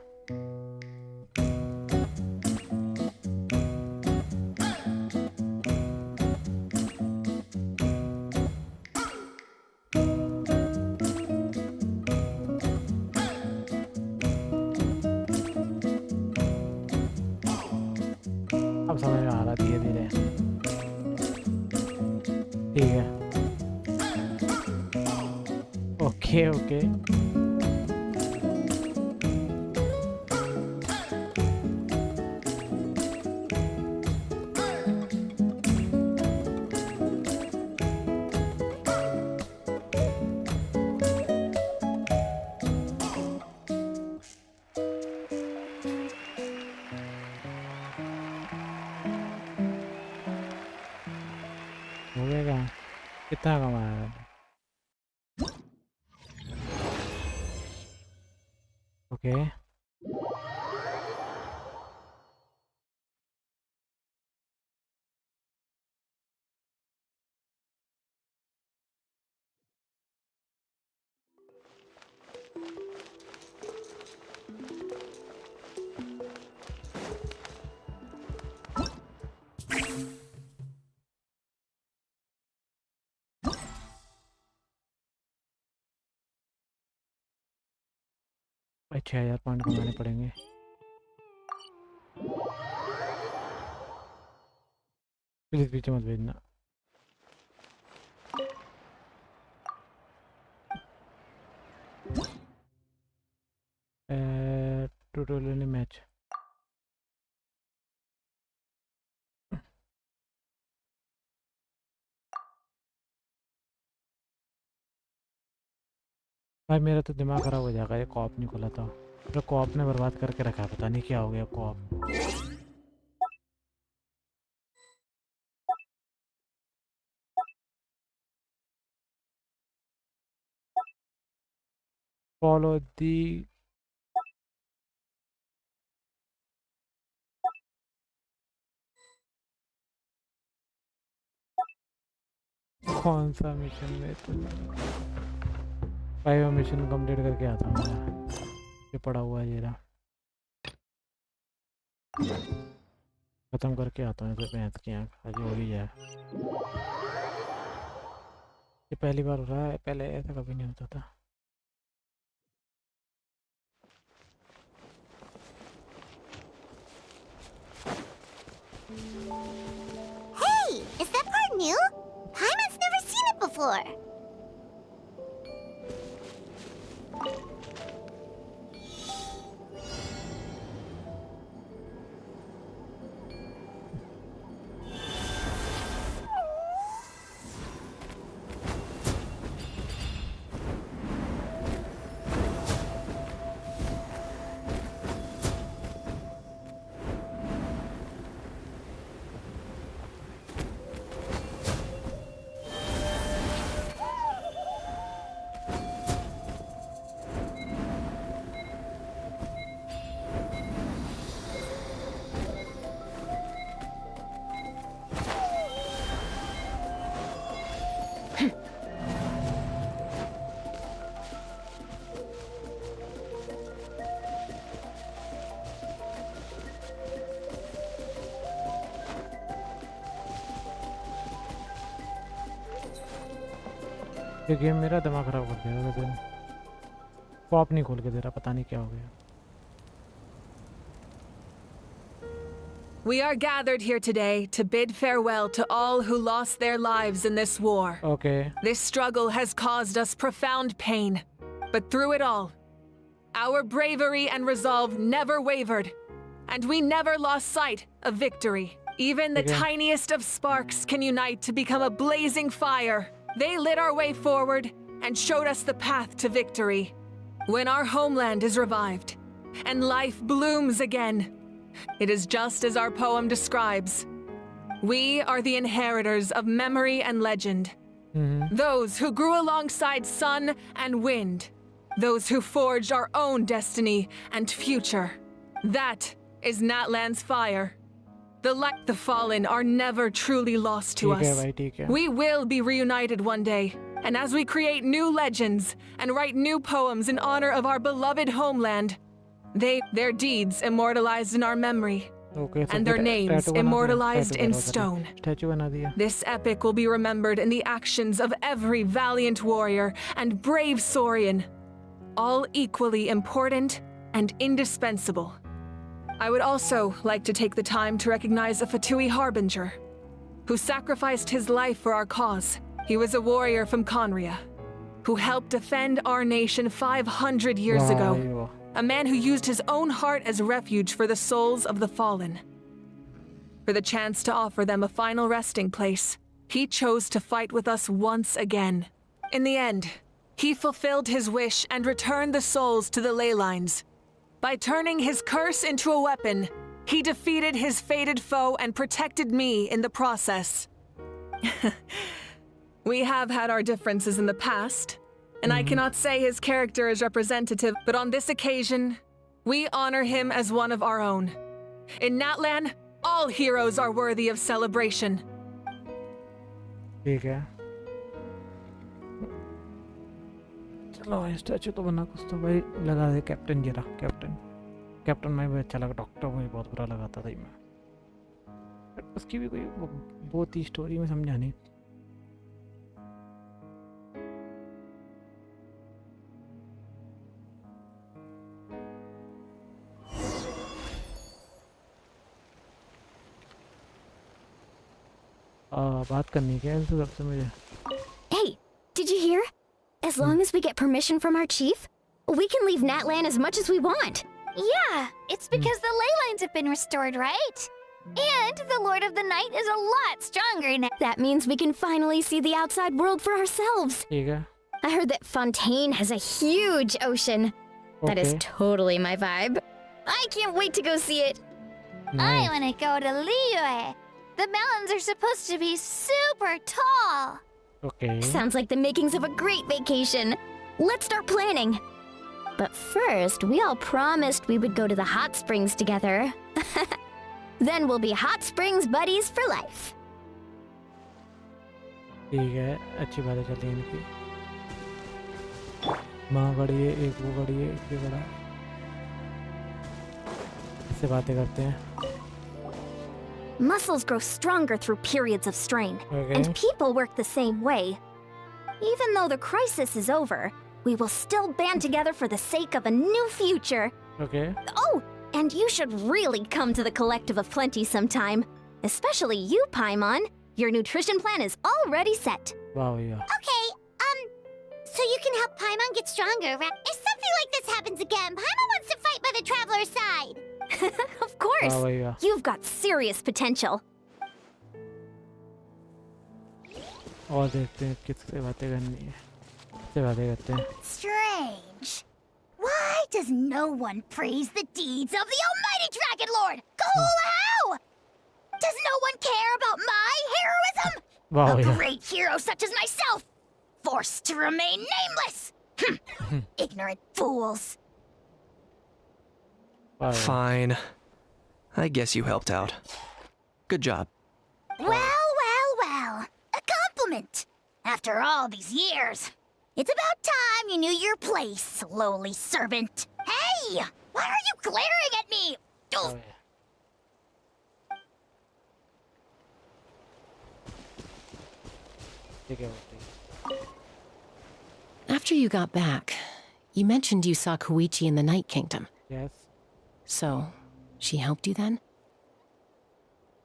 अब समझ में आ रहा धीरे धीरे। ठीक है। Okay okay. हो गया कितना कमाया? ओके भाई 6000 पॉइंट कमाने पड़ेंगे। प्लीज पीछे मत भेजना। ट्यूटोरियल मैच भाई मेरा तो दिमाग खराब हो जाएगा। ये कॉप नहीं खुला था। मेरा कॉप ने बर्बाद करके रखा है। पता नहीं क्या हो गया कॉप। फॉलो दी कौन सा मिशन में तो भाई वो मिशन कंप्लीट करके आता हूँ मैं। ये पड़ा हुआ है ये रहा। खत्म करके आता हूँ इसे। भैंस की आँख आज हो ही जाए। ये पहली बार हो रहा है। पहले ऐसा कभी नहीं होता था। Hey, is that part new? Paimon's never seen it before. ये गेम मेरा दिमाग खराब कर दे रहा है लेकिन पॉप नहीं खोल के दे रहा, पता नहीं क्या हो गया। We are gathered here today to bid farewell to all who lost their lives in this war. Okay. This struggle has caused us profound pain, but through it all, our bravery and resolve never wavered, and we never lost sight of victory. Even the tiniest of sparks can unite to become a blazing fire. They lit our way forward and showed us the path to victory. When our homeland is revived and life blooms again, it is just as our poem describes. We are the inheritors of memory and legend. Those who grew alongside sun and wind. Those who forged our own destiny and future. That is Natlan's fire. The fallen are never truly lost to us. We will be reunited one day. And as we create new legends and write new poems in honor of our beloved homeland, their deeds immortalized in our memory, and their names immortalized in stone. This epic will be remembered in the actions of every valiant warrior and brave Saurian, all equally important and indispensable. I would also like to take the time to recognize a Fatui harbinger, who sacrificed his life for our cause. He was a warrior from Conria, who helped defend our nation 500 years ago. A man who used his own heart as refuge for the souls of the fallen. For the chance to offer them a final resting place, he chose to fight with us once again. In the end, he fulfilled his wish and returned the souls to the ley lines. By turning his curse into a weapon, he defeated his fated foe and protected me in the process. We have had our differences in the past, and I cannot say his character is representative, but on this occasion, we honor him as one of our own. In Natlan, all heroes are worthy of celebration. ठीक है, चलो statue तो बना, कुछ तो भाई लगा दे। Captain जरा, कैप्टन में भी अच्छा लगा, डॉक्टर मुझे बहुत बुरा लगा था सही में। उसकी भी कोई बहुत ही स्टोरी में समझा नहीं। बात करनी क्या है सबसे मुझे। Hey, did you hear? As long as we get permission from our chief, we can leave Natlan as much as we want. Yeah, it's because the ley lines have been restored, right? And the Lord of the Night is a lot stronger now. That means we can finally see the outside world for ourselves. ठीक है। I heard that Fontaine has a huge ocean. That is totally my vibe. I can't wait to go see it. I want to go to Liyue. The mountains are supposed to be super tall. Okay. Sounds like the makings of a great vacation. Let's start planning. But first, we all promised we would go to the hot springs together. Then we'll be hot springs buddies for life. ठीक है, अच्छी बात है, चलते हैं इनकी। माँ खड़ी है, एक वो खड़ी है, एक ये खड़ा। इससे बातें करते हैं। Muscles grow stronger through periods of strain, and people work the same way. Even though the crisis is over, we will still band together for the sake of a new future. Okay. Oh, and you should really come to the Collective of Plenty sometime. Especially you, Paimon. Your nutrition plan is already set. Wow, yeah. Okay, so you can help Paimon get stronger, right? If something like this happens again, Paimon wants to fight by the Traveler's side. Of course. Wow, yeah. You've got serious potential. और देखते हैं किससे बातें करनी है। किससे बातें करते हैं। Strange. Why does no one praise the deeds of the Almighty Dragon Lord? How? Does no one care about my heroism? Wow, a yeah. great hero such as myself, forced to remain nameless. Ignorant fools. Wow. Fine. I guess you helped out. Good job. Well. A compliment. After all these years. It's about time you knew your place, lowly servant. Hey! Why are you glaring at me? Oh, yeah. ठीक है। After you got back, you mentioned you saw Koichi in the Night Kingdom. Yes. So, she helped you then?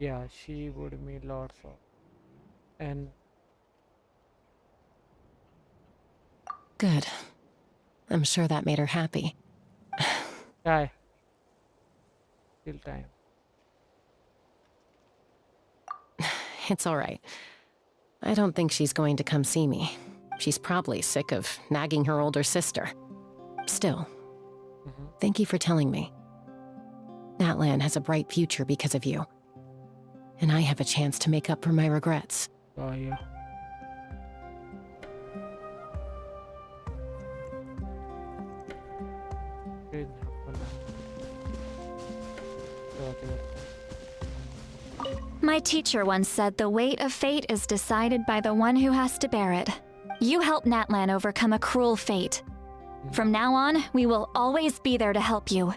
Yeah, she would meet lots of. And Good. I'm sure that made her happy. guy. Still time. It's all right. I don't think she's going to come see me. She's probably sick of nagging her older sister. Still, thank you for telling me. Natlan has a bright future because of you. And I have a chance to make up for my regrets. Oh, yeah. Good. My teacher once said the weight of fate is decided by the one who has to bear it. You helped Natlan overcome a cruel fate. From now on, we will always be there to help you.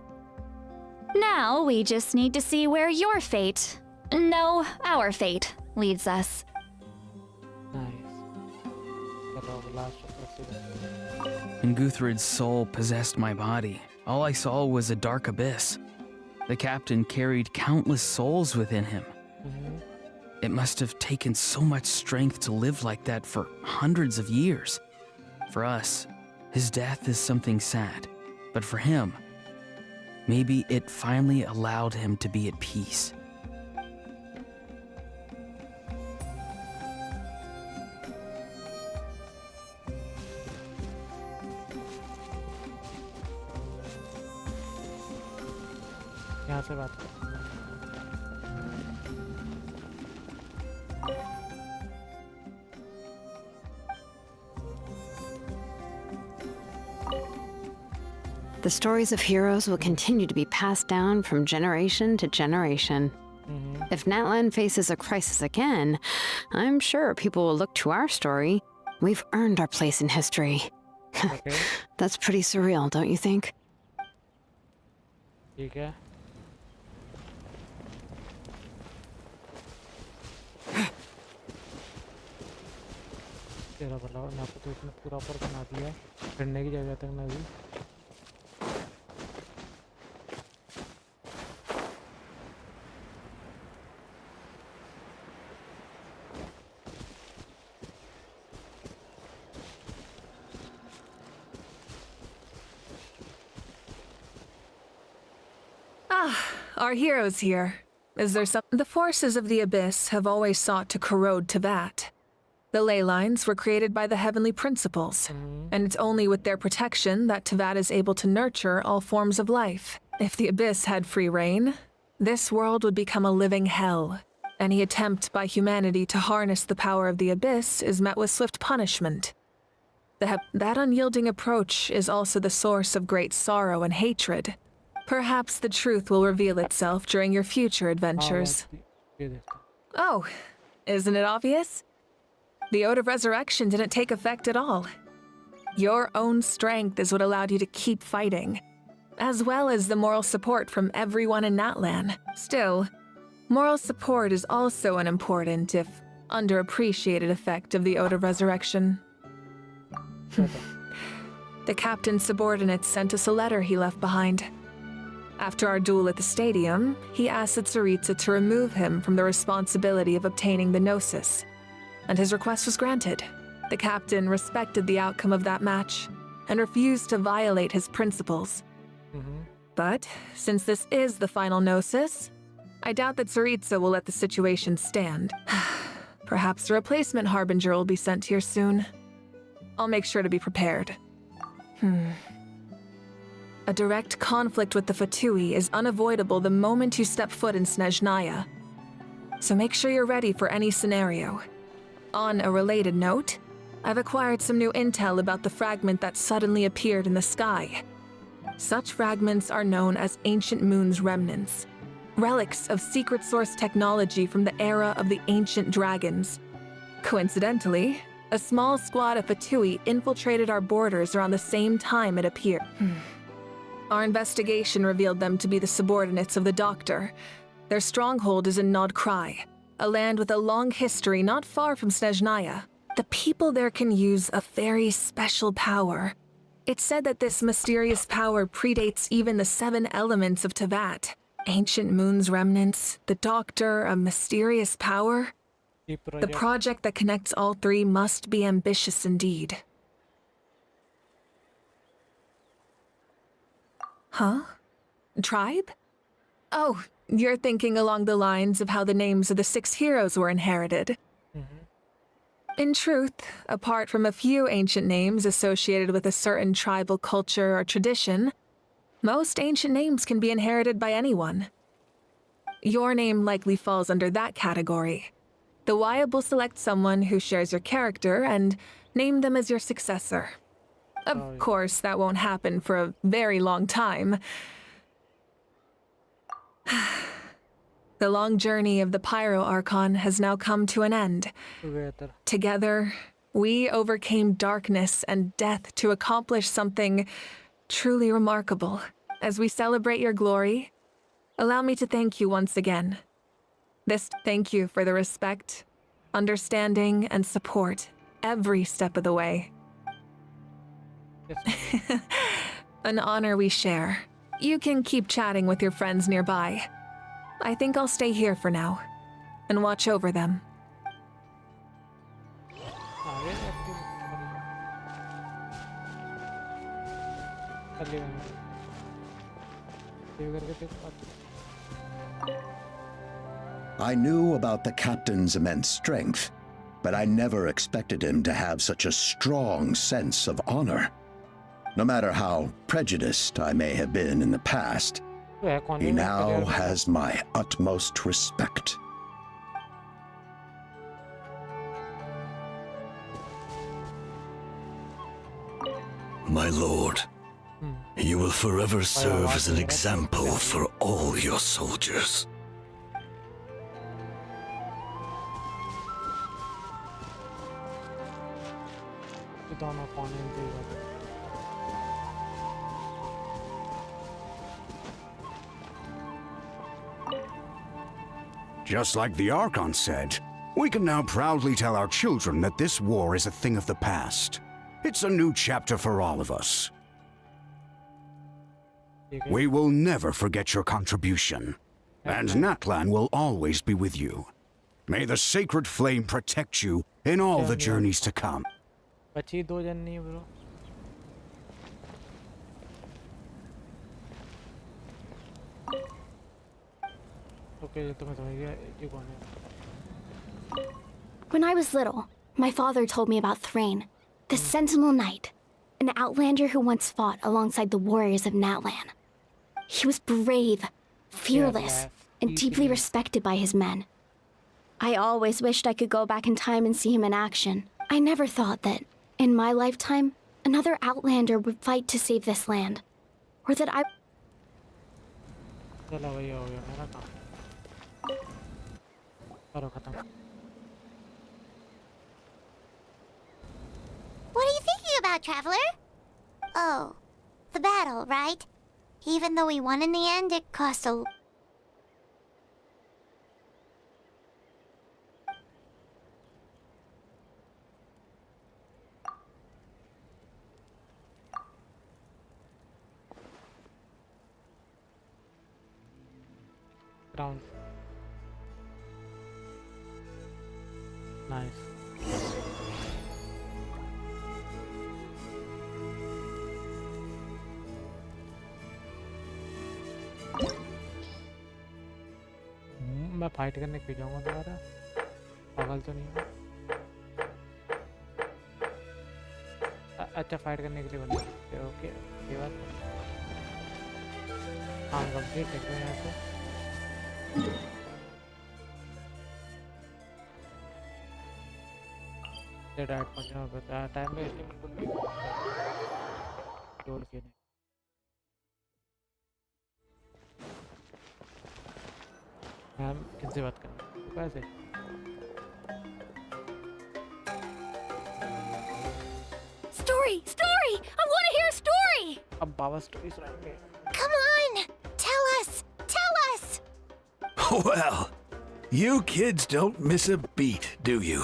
Now, we just need to see where your fate, no, our fate, leads us. When Guthred's soul possessed my body, all I saw was a dark abyss. The captain carried countless souls within him. It must have taken so much strength to live like that for hundreds of years. For us, his death is something sad, but for him, maybe it finally allowed him to be at peace. यहाँ से बात कर। The stories of heroes will continue to be passed down from generation to generation. If Natlan faces a crisis again, I'm sure people will look to our story. We've earned our place in history. Okay. That's pretty surreal, don't you think? ठीक है। तेरा भला ना तो इसने पूरा पर बना दिया फिरने की जगह तक नदी। Our hero's here. Is there some? The forces of the Abyss have always sought to corrode Teyvat. The ley lines were created by the heavenly principles, and it's only with their protection that Teyvat is able to nurture all forms of life. If the Abyss had free reign, this world would become a living hell. Any attempt by humanity to harness the power of the Abyss is met with swift punishment. That unyielding approach is also the source of great sorrow and hatred. Perhaps the truth will reveal itself during your future adventures. Oh, isn't it obvious? The Ode of Resurrection didn't take effect at all. Your own strength is what allowed you to keep fighting, as well as the moral support from everyone in Natlan. Still, moral support is also an important, if underappreciated, effect of the Ode of Resurrection. The captain's subordinates sent us a letter he left behind. After our duel at the stadium, he asked Tsaritsa to remove him from the responsibility of obtaining the Gnosis, and his request was granted. The captain respected the outcome of that match and refused to violate his principles. But since this is the final Gnosis, I doubt that Tsaritsa will let the situation stand. Perhaps a replacement Harbinger will be sent here soon. I'll make sure to be prepared. A direct conflict with the Fatui is unavoidable the moment you step foot in Snezhnaya. So make sure you're ready for any scenario. On a related note, I've acquired some new intel about the fragment that suddenly appeared in the sky. Such fragments are known as Ancient Moon's remnants, relics of secret source technology from the era of the ancient dragons. Coincidentally, a small squad of Fatui infiltrated our borders around the same time it appeared. Our investigation revealed them to be the subordinates of the Doctor. Their stronghold is in Nod Krai, a land with a long history not far from Snezhnaya. the people there can use a very special power. It's said that this mysterious power predates even the 7 elements of Teyvat. Ancient Moon's remnants, the Doctor, a mysterious power. The project that connects all 3 must be ambitious indeed. Huh? Tribe? Oh, you're thinking along the lines of how the names of the 6 heroes were inherited. In truth, apart from a few ancient names associated with a certain tribal culture or tradition, most ancient names can be inherited by anyone. Your name likely falls under that category. The Wyab will select someone who shares your character and name them as your successor. Of course, that won't happen for a very long time. The long journey of the Pyro Archon has now come to an end. Together, we overcame darkness and death to accomplish something truly remarkable. As we celebrate your glory, allow me to thank you once again. Thank you for the respect, understanding, and support every step of the way. An honor we share. You can keep chatting with your friends nearby. I think I'll stay here for now and watch over them. I knew about the captain's immense strength, but I never expected him to have such a strong sense of honor. No matter how prejudiced I may have been in the past, he now has my utmost respect. My lord, you will forever serve as an example for all your soldiers. Just like the Archon said, we can now proudly tell our children that this war is a thing of the past. It's a new chapter for all of us. We will never forget your contribution, and Natlan will always be with you. May the sacred flame protect you in all the journeys to come. बची 2 जन नहीं bro okay ये तो मैं समझ गया ये कौन है When I was little, my father told me about Thrain, the Sentinel Knight, an outlander who once fought alongside the warriors of Natlan. He was brave, fearless, and deeply respected by his men. I always wished I could go back in time and see him in action. I never thought that, in my lifetime, another outlander would fight to save this land. Or that I... चला भैया हो गया मेरा काम करो खत्म What are you thinking about, Traveler? Oh, the battle, right? Even though we won in the end, it cost a... Round. Nice. मैं fight करने क्यों जाऊंगा दोबारा पागल तो नहीं हूँ अच्छा फाइट करने के लिए बंदे ओके ये बात हाँ कंप्लीट देखो यहाँ से डाइट पहुँचना होगा टाइम में इसलिए बिल्कुल भी जोड़ के नहीं मैम किनसे बात करना कैसे Story! Story! I want to hear a story! अब बाबा स्टोरी सुनाएंगे Come on! Tell us! Tell us! Well, you kids don't miss a beat, do you?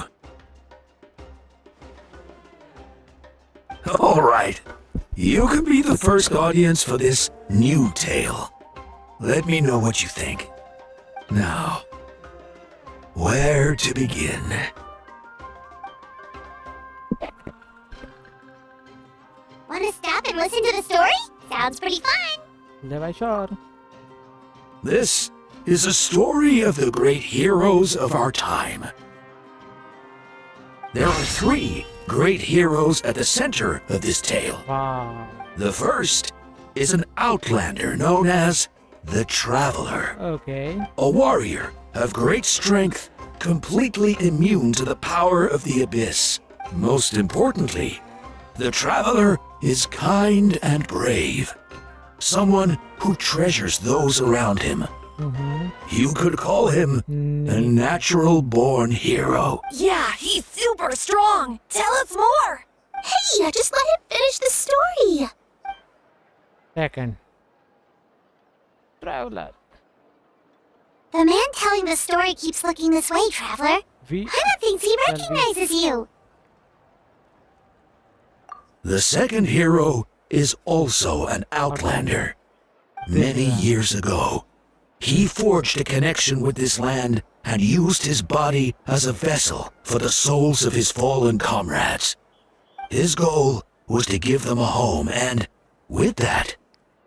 right. You can be the first audience for this new tale. Let me know what you think. Now, where to begin? Wanna stop and listen to the story? Sounds pretty fun. ले भाई sure. This is a story of the great heroes of our time. There are 3 great heroes at the center of this tale. Wow. The first is an outlander known as the Traveler. Okay. A warrior of great strength, completely immune to the power of the abyss. Most importantly, the Traveler is kind and brave. Someone who treasures those around him. You could call him a natural-born hero. Yeah, he's super strong. Tell us more. Hey, just let him finish the story. Second. Traveler. The man telling the story keeps looking this way, Traveler. Paimon thinks he recognizes you. The second hero is also an outlander. Many years ago, he forged a connection with this land and used his body as a vessel for the souls of his fallen comrades. His goal was to give them a home and, with that,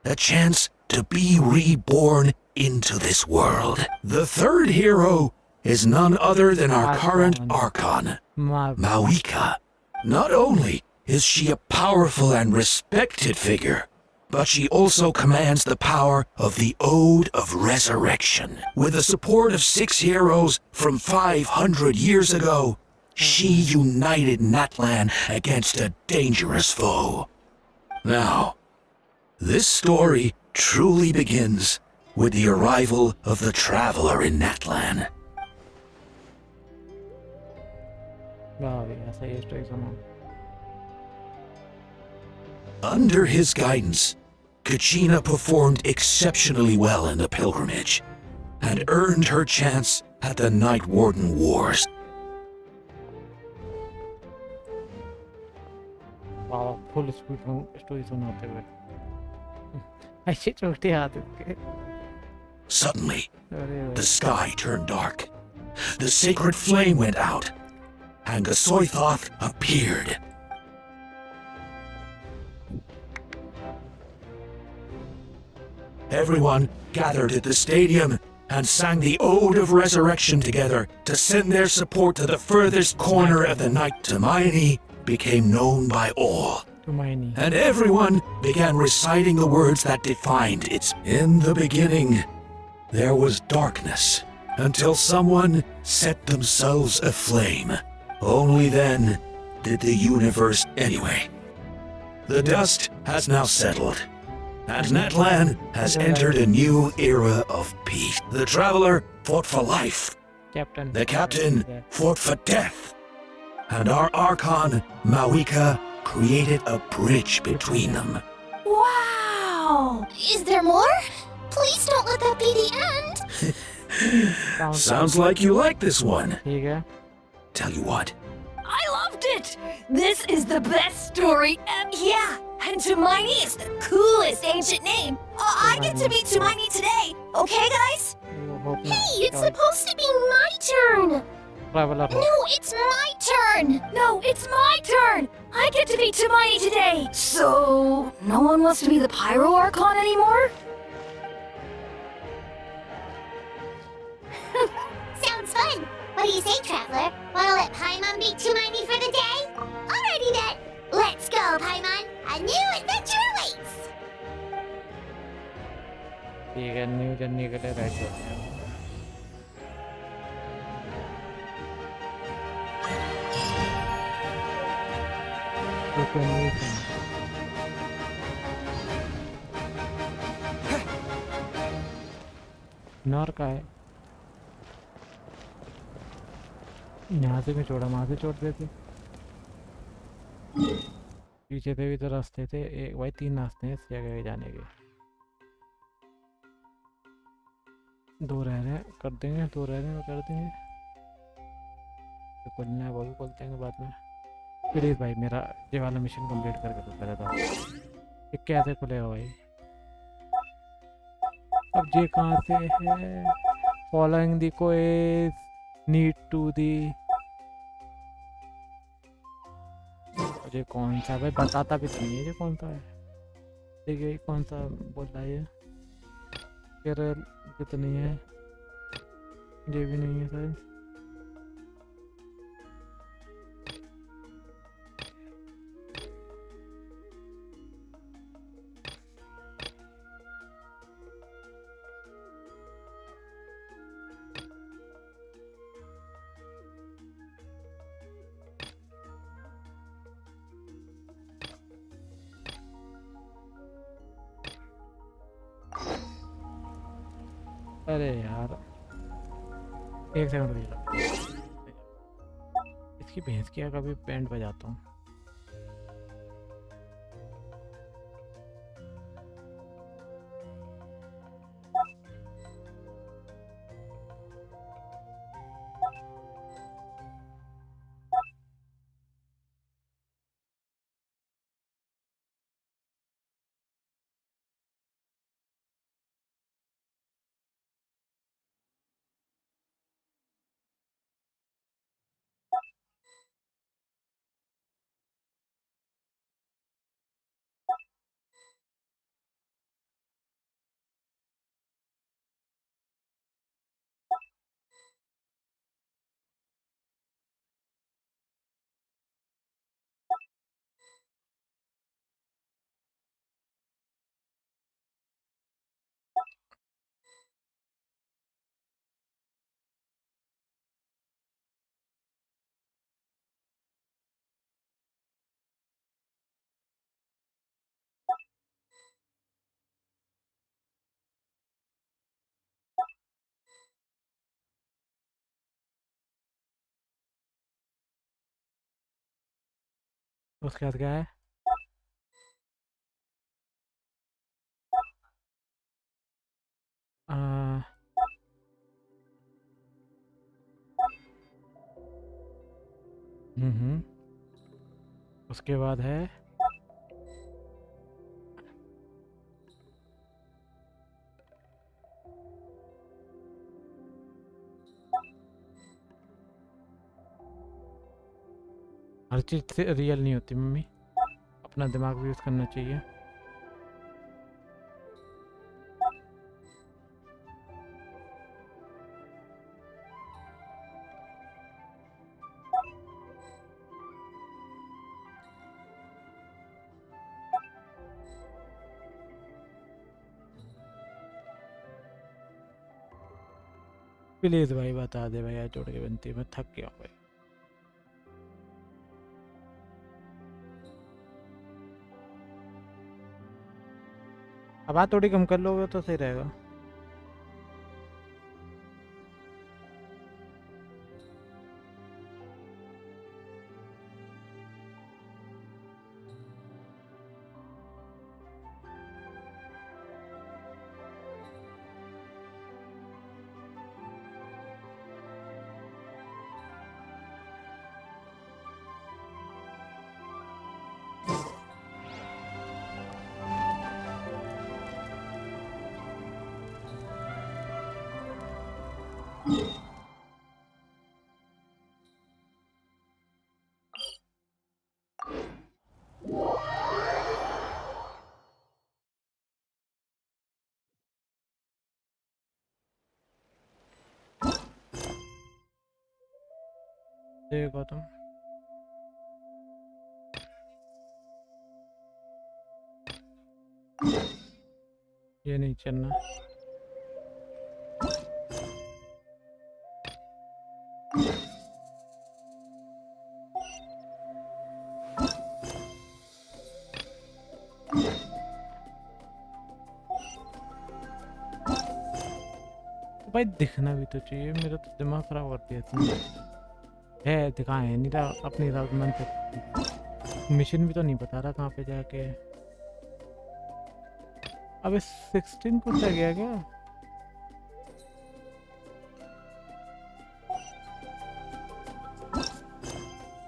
a chance to be reborn into this world. The third hero is none other than our current Archon, Mawika. Not only is she a powerful and respected figure, but she also commands the power of the Ode of Resurrection. With the support of 6 heroes from 500 years ago, she united Natlan against a dangerous foe. Now, this story truly begins with the arrival of the Traveler in Natlan. Under his guidance, Kachina performed exceptionally well in the pilgrimage and earned her chance at the Night Warden Wars. Wow, full speed में story सुनाते हुए ऐसे छोटे हाथ के Suddenly, the sky turned dark. The sacred flame went out, and Gasoithoth appeared. Everyone gathered at the stadium and sang the Ode of Resurrection together to send their support to the furthest corner of the night. Hermione became known by all. And everyone began reciting the words that defined its. In the beginning, there was darkness, until someone set themselves aflame. Only then did the universe anyway. The dust has now settled, and Natlan has entered a new era of peace. The Traveler fought for life. The Captain fought for death. And our Archon, Mawika, created a bridge between them. Wow! Is there more? Please don't let that be the end. Sounds like you like this one. Tell you what, I loved it! This is the best story ever. Yeah, and Hermione is the coolest ancient name. I get to meet Hermione today, okay, guys? Hey, it's supposed to be my turn. Traveler. No, it's my turn. No, it's my turn. I get to meet Hermione today. So, no one wants to be the Pyro Archon anymore? Sounds fun. What do you say, Traveler? Wanna let Paimon beat Hermione for the day? Alrighty then. Let's go, Paimon. A new adventure awaits. ठीक है new journey के लिए ready होते हैं nor का है यहाँ से भी छोड़ा वहाँ से छोड़ देते पीछे से भी तो रास्ते थे एक भाई 3 रास्ते हैं इस जगह पे जाने के 2 रह रहे हैं कर देंगे 2 रह रहे हैं कर देंगे तो खोलना है वो भी खोल देंगे बाद में प्लीज भाई मेरा ये वाला मिशन कंप्लीट करके दो पहले तो। ये कैसे खुलेगा भाई? अब ये कहाँ से है? Following the quest need to दी। ये कौन सा भाई? बताता भी तो नहीं है ये कौन सा है। देखिए कौन सा बोल रहा है ये। फिर ये तो नहीं है, ये भी नहीं है सर। अरे यार एक सेकंड रुक, इसकी भैंस की कभी बैंड बजाता हूँ। उसके बाद क्या है? आ, उसके बाद है हर चीज़ से रियल नहीं होती मम्मी, अपना दिमाग भी यूज़ करना चाहिए। प्लीज़ भाई बता दे भाई, यार जोड़ के विनती है, मैं थक गया हूँ भाई। अब बात थोड़ी कम कर लोगे तो सही रहेगा। देखो तुम ये नहीं चलना। भाई दिखना भी तो चाहिए, मेरा तो दिमाग खराब कर दिया तुमने। है दिखाए नहीं रहा अपनी रात मन से। मिशन भी तो नहीं बता रहा कहाँ पे जाके। अबे 16 कुछ आ गया क्या?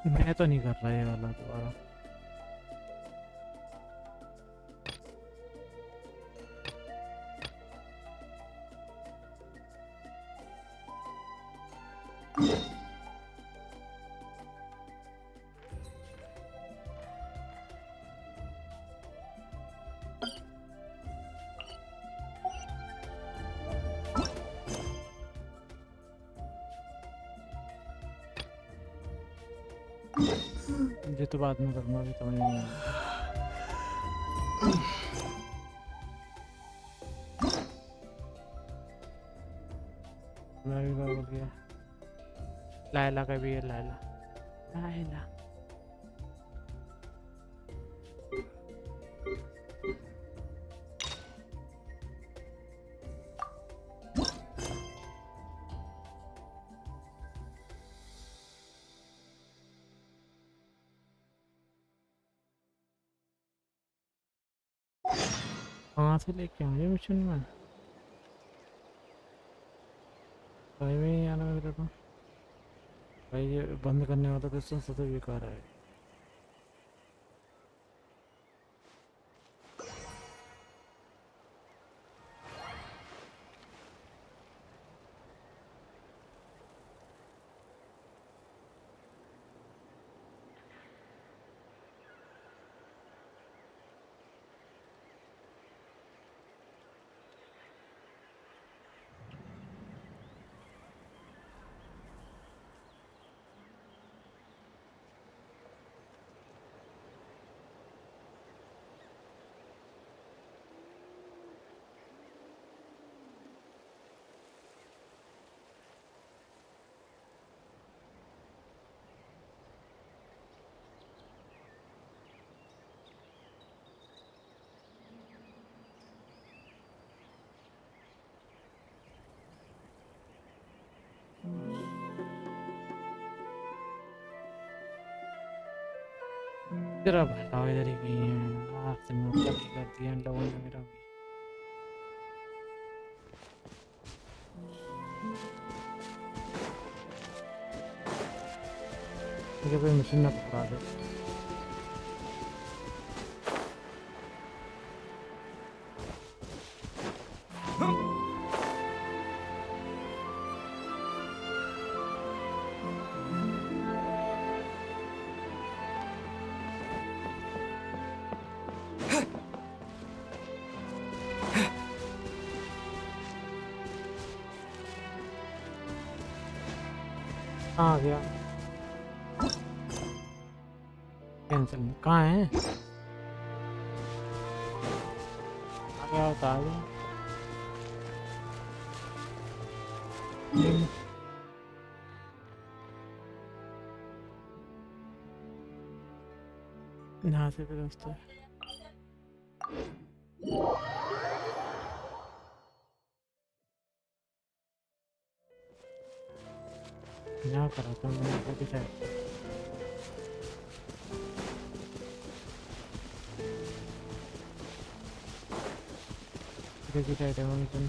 मैं तो नहीं कर रहा ये वाला दोबारा। ये तो बाद में करना, भी समझ नहीं आया। मैं भी बोल गया। लायला का भी है, लायला लायला। कहाँ से लेके आए मिशन में? भाई में ही आना मेरे को। भाई ये बंद करने वाला तो सबसे बेकार है। तेरा भला इधर ही गई है। आखिर में कर दिया इन लोगों ने मेरा भी। मुझे कोई मशीन ना पकड़ा दे। आ गया। कैंसिल कहाँ है? आ गया होता आ गया। यहाँ से भी रास्ता है। यहाँ करा था मैंने वो भी शायद। इधर साइड है वो मिशन।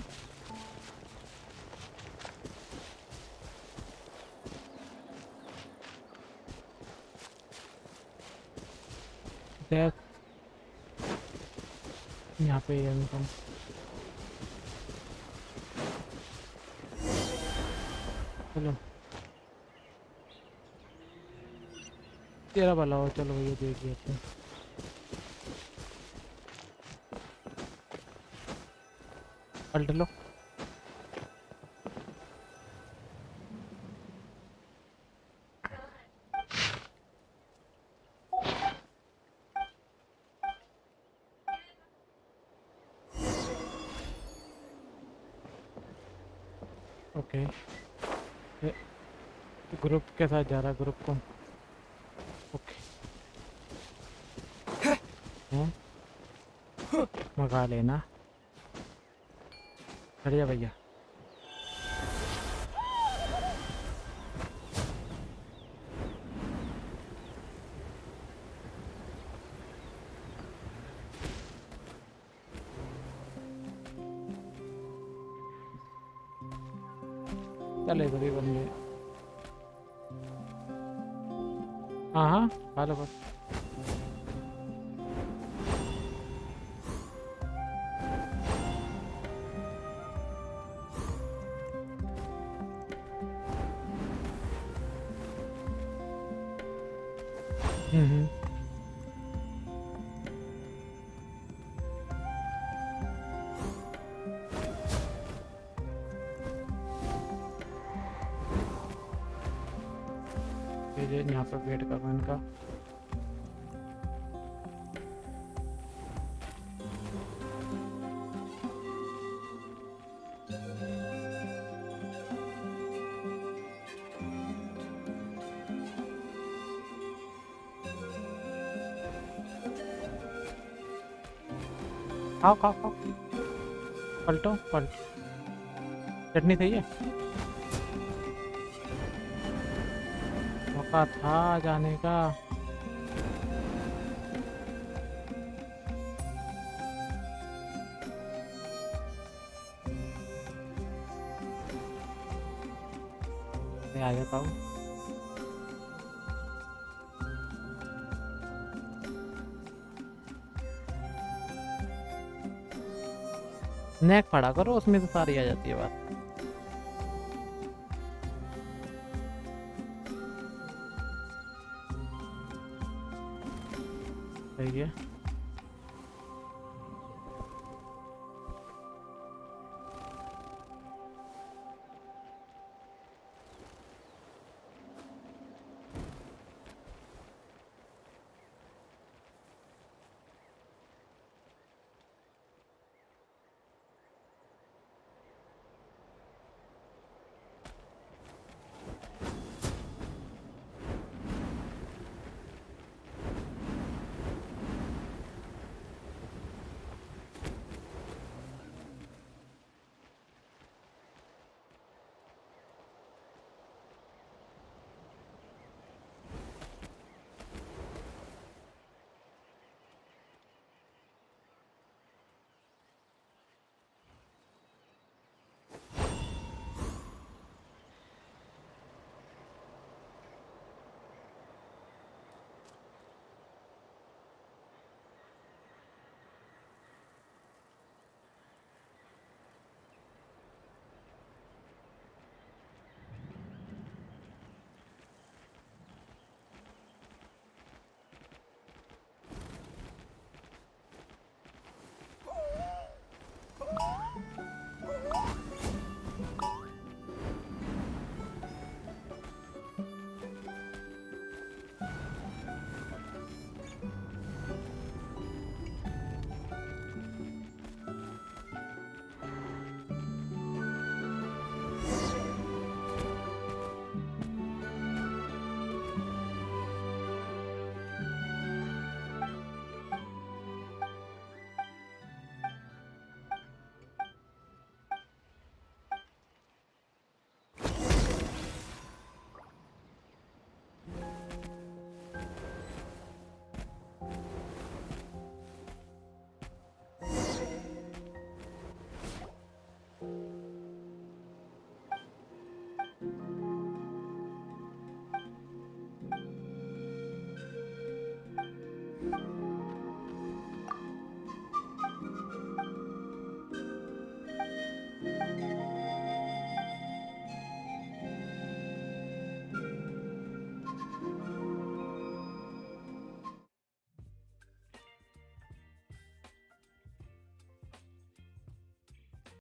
देख यहाँ पे है मिशन। चलो तेरा भला हो। चलो ये देख लेते हैं। पलट लो। ओके ग्रुप के साथ जा रहा ग्रुप को। ओके मंगा लेना। बढ़िया भैया। चले बड़ी बन गए। हाँ हाँ खा लो बस। हम्म। ये यहाँ पे वेट करो इनका। खाओ खाओ खाओ, पलटो पलटो। चटनी सही है। मौका था जाने का। मैं आ जाता हूँ। नेक खड़ा करो, उसमें तो सारी आ जाती है बात। सही है।